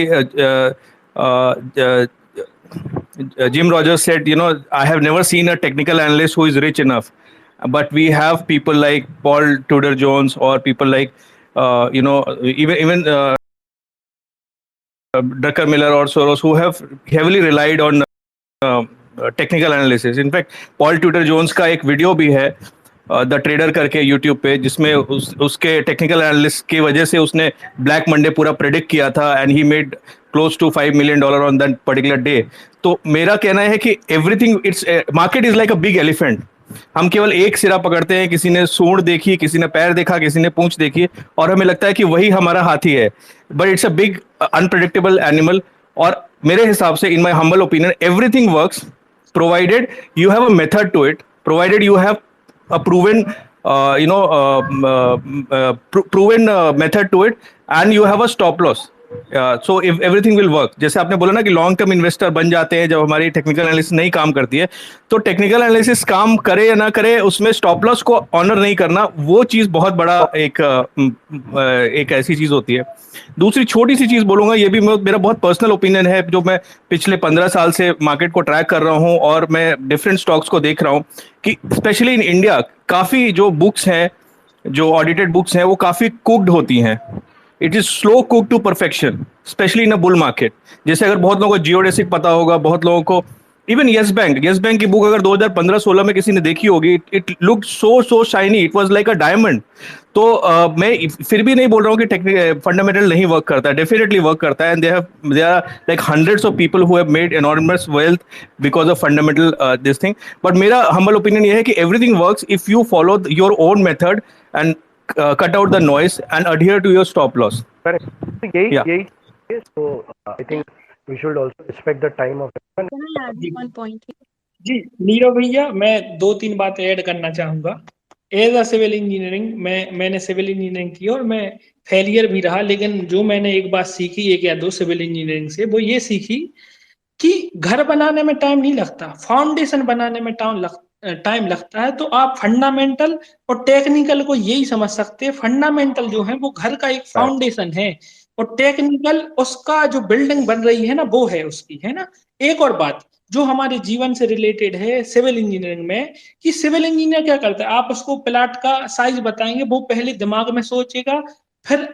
Jim Rogers said, I have never seen a technical analyst who is rich enough. But we have people like Paul Tudor Jones or people like, even Drucker Miller or Soros, who have heavily relied on technical analysis. In fact Paul Tudor Jones का एक video भी है the trader करके YouTube पे, जिसमें उसके technical analyst की वजह से उसने ब्लैक मंडे पूरा प्रेडिक्ट किया था and he made close to $5 million on that particular day. तो मेरा कहना है कि everything, it's market is like a big elephant. हम केवल एक सिरा पकड़ते हैं, किसी ने सूंड देखी, किसी ने पैर देखा, किसी ने पूंछ देखी, और हमें लगता है कि वही हमारा हाथी है। But it's a big unpredictable animal. और मेरे हिसाब से, in my humble opinion, everything works provided you have a method to it, provided you have a proven proven method to it, and you have a stop loss. So if everything will work, जैसे आपने बोला ना कि long term investor बन जाते हैं जब हमारी टेक्निकल एनालिसिस नहीं काम करती है, तो टेक्निकल एनालिसिस काम करे या ना करे, उसमें स्टॉप लॉस को ऑनर नहीं करना, वो चीज बहुत बड़ा एक ऐसी चीज होती है। दूसरी छोटी सी चीज बोलूंगा, ये भी मेरा बहुत पर्सनल ओपिनियन है, जो मैं पिछले 15 साल से मार्केट को ट्रैक कर रहा हूं और मैं डिफरेंट स्टॉक्स को देख रहा हूं कि स्पेशली इन इंडिया काफी जो बुक्स हैं, जो ऑडिटेड बुक्स हैं, वो काफी कुक्ड होती हैं। It is slow cook to perfection, specially in a bull market. जैसे अगर बहुत लोगों को जियोडेसिक पता होगा, बहुत लोगों को इवन यस बैंक की बुक अगर 2015-16 में किसी ने देखी होगी, it look so shiny, it was like a diamond. तो मैं फिर भी नहीं बोल रहा हूँ कि टेक्निक फंडामेंटल नहीं वर्क करता है, डेफिनेटली वर्क करता है, and they are like hundreds of people who have made enormous wealth because of fundamental this thing. But मेरा हम्बल ओपिनियन ये है कि everything works if you follow your own method and cut out the noise and adhere to your stop loss. Correct, यही Yeah. यही तो I think we should also respect the time of one point. जी नीरव भैया, मैं 2-3 बातें add करना चाहूंगा। As a civil engineering मैंने सिविल इंजीनियरिंग की और मैं फेलियर भी रहा, लेकिन जो मैंने एक बात सीखी 1 या 2 सिविल इंजीनियरिंग से, वो ये सीखी कि घर बनाने में टाइम नहीं लगता, फाउंडेशन बनाने में टाइम लगता है। तो आप फंडामेंटल और टेक्निकल को यही समझ सकते हैं। फंडामेंटल जो है वो घर का एक फाउंडेशन है, और टेक्निकल उसका जो बिल्डिंग बन रही है ना, वो है उसकी, है ना। एक और बात जो हमारे जीवन से रिलेटेड है सिविल इंजीनियरिंग में, कि सिविल इंजीनियर क्या करता है, आप उसको प्लाट का साइज बताएंगे, वो पहले दिमाग में सोचेगा, फिर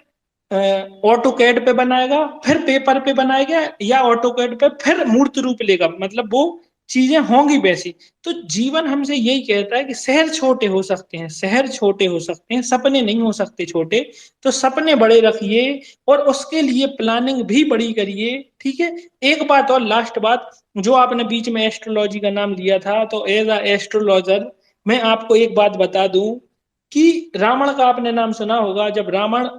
ऑटो कैड पे बनाएगा, फिर पेपर पे बनाएगा, या ऑटो कैड पे फिर मूर्त रूप लेगा, मतलब वो चीजें होंगी वैसी। तो जीवन हमसे यही कहता है कि शहर छोटे हो सकते हैं, शहर छोटे हो सकते हैं, सपने नहीं हो सकते छोटे। तो सपने बड़े रखिए और उसके लिए प्लानिंग भी बड़ी करिए, ठीक है। एक बात और, लास्ट बात, जो आपने बीच में एस्ट्रोलॉजी का नाम लिया था, तो एज अ एस्ट्रोलॉजर मैं आपको एक बात बता दूं कि रावण का आपने नाम सुना होगा। जब रावण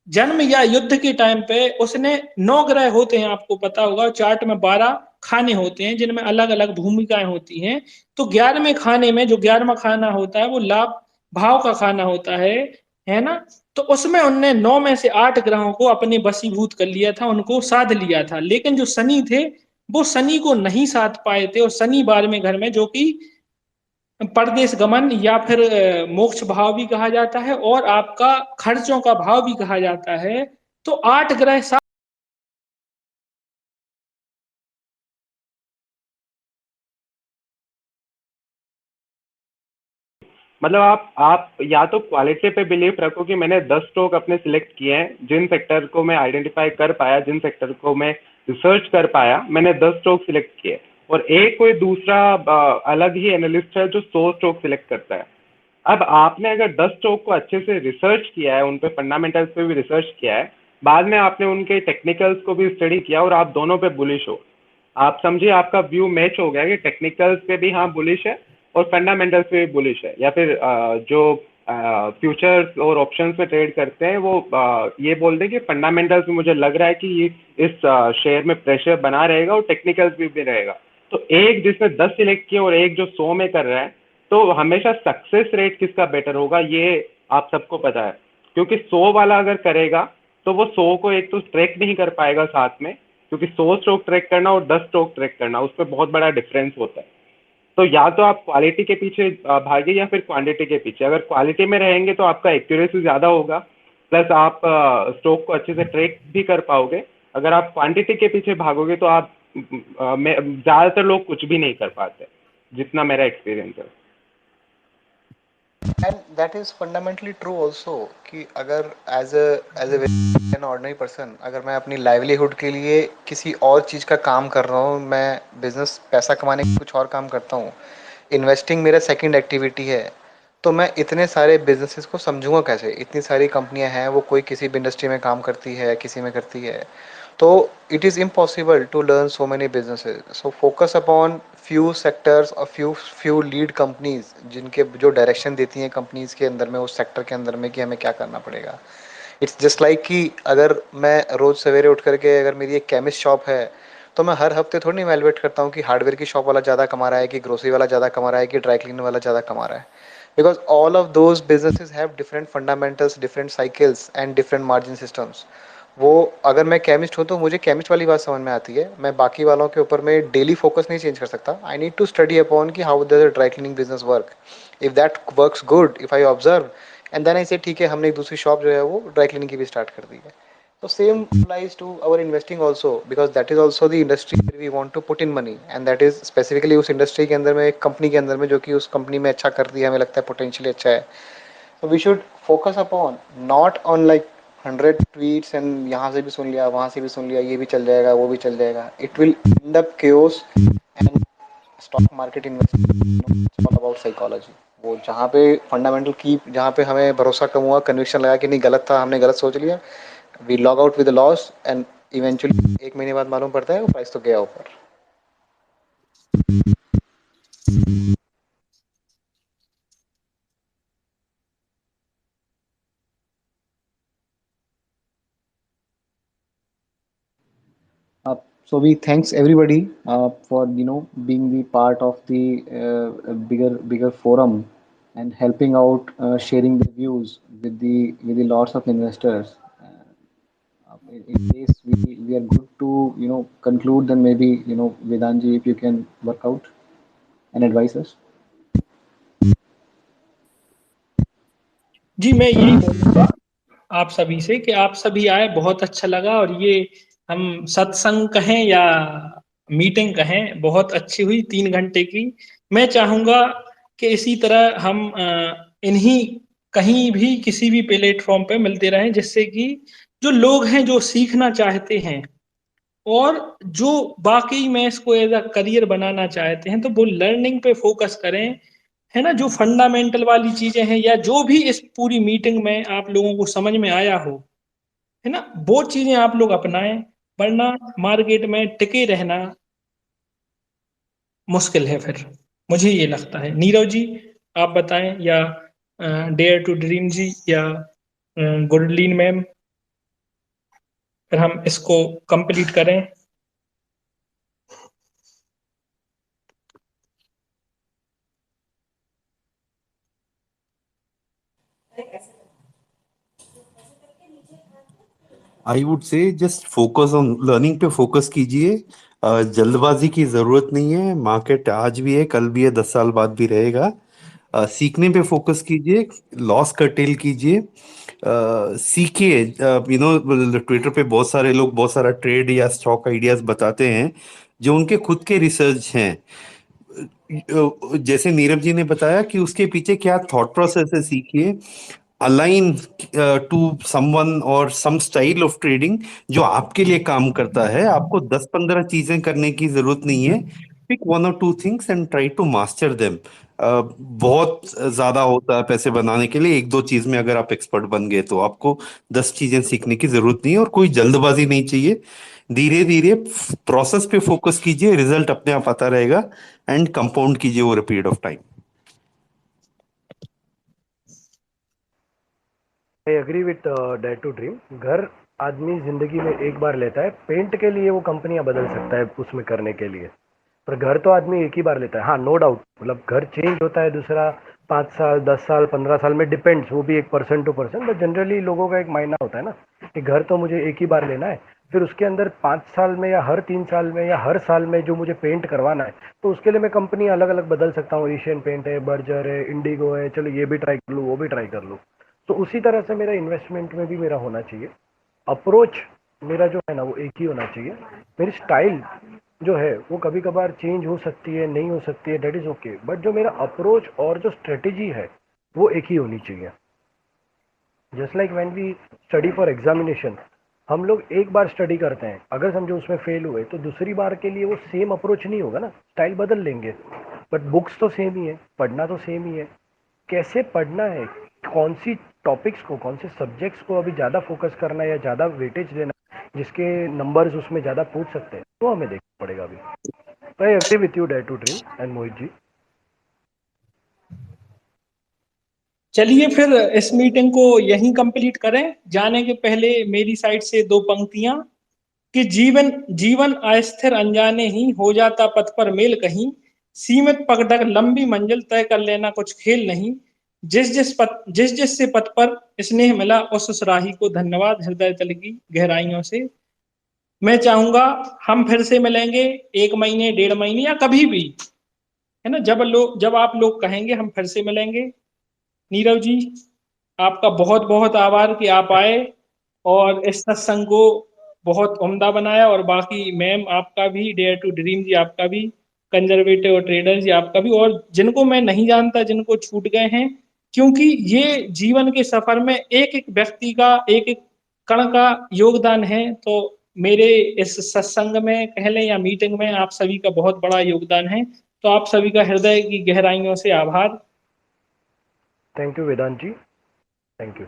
जन्म या युद्ध के टाइम पे उसने 9 ग्रह होते हैं, आपको पता होगा, चार्ट में 12 खाने होते हैं जिनमें अलग अलग भूमिकाएं होती हैं। तो 11वें खाने में, जो 11वां खाना होता है, वो लाभ भाव का खाना होता है ना। तो उसमें उनने 9 में से 8 ग्रहों को अपने वशीभूत कर लिया था, उनको साध लिया था। लेकिन जो शनि थे, वो शनि को नहीं साध पाए थे, और शनि 12वें घर में, जो कि परदेश गमन या फिर मोक्ष भाव भी कहा जाता है, और आपका खर्चों का भाव भी कहा जाता है। तो 8 ग्रह मतलब आप या तो क्वालिटी पे बिलीव रखो कि मैंने 10 स्टॉक अपने सिलेक्ट किए हैं, जिन सेक्टर को मैं आइडेंटिफाई कर पाया, जिन सेक्टर को मैं रिसर्च कर पाया, मैंने 10 स्टॉक सिलेक्ट किए। और एक कोई दूसरा अलग ही एनालिस्ट है जो 100 स्टॉक सिलेक्ट करता है। अब आपने अगर 10 स्टॉक को अच्छे से रिसर्च किया है, उन पे फंडामेंटल्स पे भी रिसर्च किया है, बाद में आपने उनके टेक्निकल्स को भी स्टडी किया और आप दोनों पे बुलिश हो, आप समझिए आपका व्यू मैच हो गया कि टेक्निकल्स पे भी हाँ बुलिश है और फंडामेंटल्स पे भी बुलिश है। या फिर जो फ्यूचर्स और ऑप्शंस में ट्रेड करते हैं वो ये बोल दें कि फंडामेंटल्स में मुझे लग रहा है कि ये इस शेयर में प्रेशर बना रहेगा और टेक्निकल्स भी रहेगा। तो एक जिसने 10 सिलेक्ट किए और एक जो 100 में कर रहा है, तो हमेशा सक्सेस रेट किसका बेटर होगा ये आप सबको पता है। क्योंकि 100 वाला अगर करेगा तो वो 100 को एक तो ट्रैक नहीं कर पाएगा साथ में, क्योंकि 100 स्ट्रोक ट्रैक करना और 10 स्ट्रोक ट्रैक करना उसमें बहुत बड़ा डिफरेंस होता है। तो या तो आप क्वालिटी के पीछे भागे या फिर क्वांटिटी के पीछे। अगर क्वालिटी में रहेंगे तो आपका एक्यूरेसी ज़्यादा होगा, प्लस आप स्ट्रोक को अच्छे से ट्रैक भी कर पाओगे। अगर आप क्वांटिटी के पीछे भागोगे तो आप ज़्यादातर लोग कुछ भी नहीं कर पाते, जितना मेरा एक्सपीरियंस है। And that is fundamentally true also कि अगर एज एन ऑर्डिनरी पर्सन, अगर मैं अपनी लाइवलीहुड के लिए किसी और चीज़ का काम कर रहा हूँ, मैं बिजनेस पैसा कमाने के कुछ और काम करता हूँ, इन्वेस्टिंग मेरा सेकंड एक्टिविटी है, तो मैं इतने सारे बिजनेसेस को समझूंगा कैसे। इतनी सारी कंपनियां हैं, वो कोई किसी भी इंडस्ट्री में काम करती है, किसी में करती है, तो it is impossible to learn so many businesses. So focus upon few sectors और फ्यू लीड कंपनीज, जिनके जो डायरेक्शन देती हैं कंपनीज के अंदर में, उस सेक्टर के अंदर में, कि हमें क्या करना पड़ेगा। इट्स जस्ट लाइक कि अगर मैं रोज़ सवेरे उठ करके, अगर मेरी एक केमिस्ट शॉप है, तो मैं हर हफ्ते थोड़ी इवैल्यूएट करता हूँ कि हार्डवेयर की शॉप वाला ज़्यादा कमा रहा है, कि ग्रोसरी वाला ज़्यादा कमा रहा है, कि ड्राई क्लीनर वाला ज़्यादा कमा रहा है। Because all of those businesses have different fundamentals, different cycles and different margin systems. वो अगर मैं केमिस्ट हूँ तो मुझे केमिस्ट वाली बात समझ में आती है, मैं बाकी वालों के ऊपर में डेली फोकस नहीं चेंज कर सकता। I need to study upon कि how does the dry cleaning business work, if that works good, if I observe, and then I say ठीक है, हमने एक दूसरी शॉप जो है वो ड्राई क्लीनिंग की भी स्टार्ट कर दी है। तो same applies to our investing also, because that is also the industry we want to put in money, and that is specifically उस इंडस्ट्री के अंदर में, एक कंपनी के अंदर में, जो कि उस कंपनी में अच्छा करती है, हमें लगता है पोटेंशियली अच्छा है। So we should focus upon not on like 100 tweets and यहाँ से भी सुन लिया, वहाँ से भी सुन लिया, ये भी चल जाएगा, वो भी चल जाएगा. It will end up chaos and stock market investment all about psychology. वो जहाँ पे फंडामेंटल की, जहाँ पे हमें भरोसा कम हुआ, कन्विक्शन लगा कि नहीं गलत था, हमने गलत सोच लिया, we log out with loss and eventually 1 महीने बाद मालूम पड़ता है वो प्राइस तो गया ऊपर। So we thanks everybody for being the part of the bigger forum and helping out, sharing the views with the lots of investors. In case we are good to conclude, then maybe Vedanji, if you can work out and advise us. जी मैं यही बोलूंगा आप सभी से कि आप सभी आए, बहुत अच्छा लगा, और ये हम सत्संग कहें या मीटिंग कहें, बहुत अच्छी हुई 3 घंटे की। मैं चाहूंगा कि इसी तरह हम इन्हीं कहीं भी किसी भी प्लेटफॉर्म पे मिलते रहें, जिससे कि जो लोग हैं जो सीखना चाहते हैं और जो बाकी में इसको एज अ करियर बनाना चाहते हैं, तो वो लर्निंग पे फोकस करें, है ना। जो फंडामेंटल वाली चीजें हैं या जो भी इस पूरी मीटिंग में आप लोगों को समझ में आया हो, है ना, वो चीजें आप लोग अपनाएं, वरना मार्केट में टिके रहना मुश्किल है फिर, मुझे ये लगता है। नीरव जी आप बताएं, या डेयर टू ड्रीम जी, या गुरलीन मैम, फिर हम इसको कंप्लीट करें। I would say just focus on learning पे फोकस कीजिए। जल्दबाजी की जरूरत नहीं है। मार्केट आज भी है, कल भी है, 10 साल बाद भी रहेगा। सीखने पे फोकस कीजिए, लॉस कर्टेल कीजिए, सीखिए। ट्विटर पे बहुत सारे लोग बहुत सारा ट्रेड या स्टॉक आइडियाज बताते हैं जो उनके खुद के रिसर्च हैं। जैसे नीरव जी ने बताया कि उसके पीछे क्या थॉट प्रोसेस है, सीखिए। अलाइन टू समवन और सम स्टाइल ऑफ ट्रेडिंग जो आपके लिए काम करता है। आपको 10-15 चीजें करने की जरूरत नहीं है। Pick 1 or 2 things and try to master them. बहुत ज्यादा होता है पैसे बनाने के लिए, 1-2 चीज में अगर आप एक्सपर्ट बन गए तो आपको 10 चीजें सीखने की जरूरत नहीं है। और कोई जल्दबाजी नहीं चाहिए। धीरे धीरे प्रोसेस पे फोकस कीजिए, रिजल्ट अपने आप आता रहेगा। एंड कंपाउंड कीजिए over a period of time. I agree with dare to dream. घर आदमी जिंदगी में एक बार लेता है, पेंट के लिए वो कंपनियां बदल सकता है उसमें करने के लिए, पर घर तो आदमी एक ही बार लेता है। हाँ, नो डाउट, मतलब घर चेंज होता है दूसरा 5 साल 10 साल 15 साल में, डिपेंड्स, वो भी एक person to person, but generally लोगों का एक मायना होता है ना कि घर तो मुझे एक ही बार लेना है। फिर उसके अंदर 5 साल में या हर 3 साल में या हर साल में जो मुझे पेंट करवाना है, तो उसके लिए मैं कंपनी अलग अलग बदल सकता हूँ। एशियन पेंट है, बर्जर है, इंडिगो है, चलो ये भी ट्राई कर लूँ, वो भी ट्राई कर लूँ। तो उसी तरह से मेरा इन्वेस्टमेंट में भी मेरा होना चाहिए। अप्रोच मेरा जो है ना वो एक ही होना चाहिए। मेरी स्टाइल जो है वो कभी कभार चेंज हो सकती है, नहीं हो सकती है, दैट इज ओके, बट जो मेरा अप्रोच और जो स्ट्रेटेजी है वो एक ही होनी चाहिए। Just like when we study for examination, हम लोग एक बार स्टडी करते हैं, अगर समझो उसमें फेल हुए तो दूसरी बार के लिए वो सेम अप्रोच नहीं होगा ना, स्टाइल बदल लेंगे, बट बुक्स तो सेम ही है, पढ़ना तो सेम ही है। कैसे पढ़ना है, कौन सी टॉपिक्स को, कौन से सब्जेक्ट्स को अभी ज़्यादा फोकस करना है या ज़्यादा वेटेज देना है, जिसके नंबर्स उसमें ज़्यादा पूछ सकते हैं, तो हमें देखना पड़ेगा अभी। तो I agree with you dare to dream and Mohit ji. चलिए फिर इस मीटिंग को यहीं कंप्लीट करें। जाने के पहले मेरी साइड से 2 पंक्तियां कि जीवन जीवन अस्थिर अनजाने ही हो जाता पथ पर मेल कहीं, सीमित पगडग लंबी मंजिल तय कर लेना कुछ खेल नहीं, जिस जिस से पथ पर स्नेह मिला उस राही को धन्यवाद हृदय तल की गहराइयों से। मैं चाहूंगा हम फिर से मिलेंगे 1 महीने 1.5 महीने या कभी भी, है ना, जब आप लोग कहेंगे हम फिर से मिलेंगे। नीरव जी आपका बहुत बहुत आभार कि आप आए और इस सत्संग को बहुत उम्दा बनाया, और बाकी मैम आपका भी, डेयर टू ड्रीम जी आपका भी, कंजर्वेटिव और ट्रेडर जी आपका भी, और जिनको मैं नहीं जानता जिनको छूट गए हैं, क्योंकि ये जीवन के सफर में एक एक व्यक्ति का एक एक कण का योगदान है। तो मेरे इस सत्संग में कह लें या मीटिंग में आप सभी का बहुत बड़ा योगदान है। तो आप सभी का हृदय की गहराइयों से आभार। Thank you Vedant ji, thank you.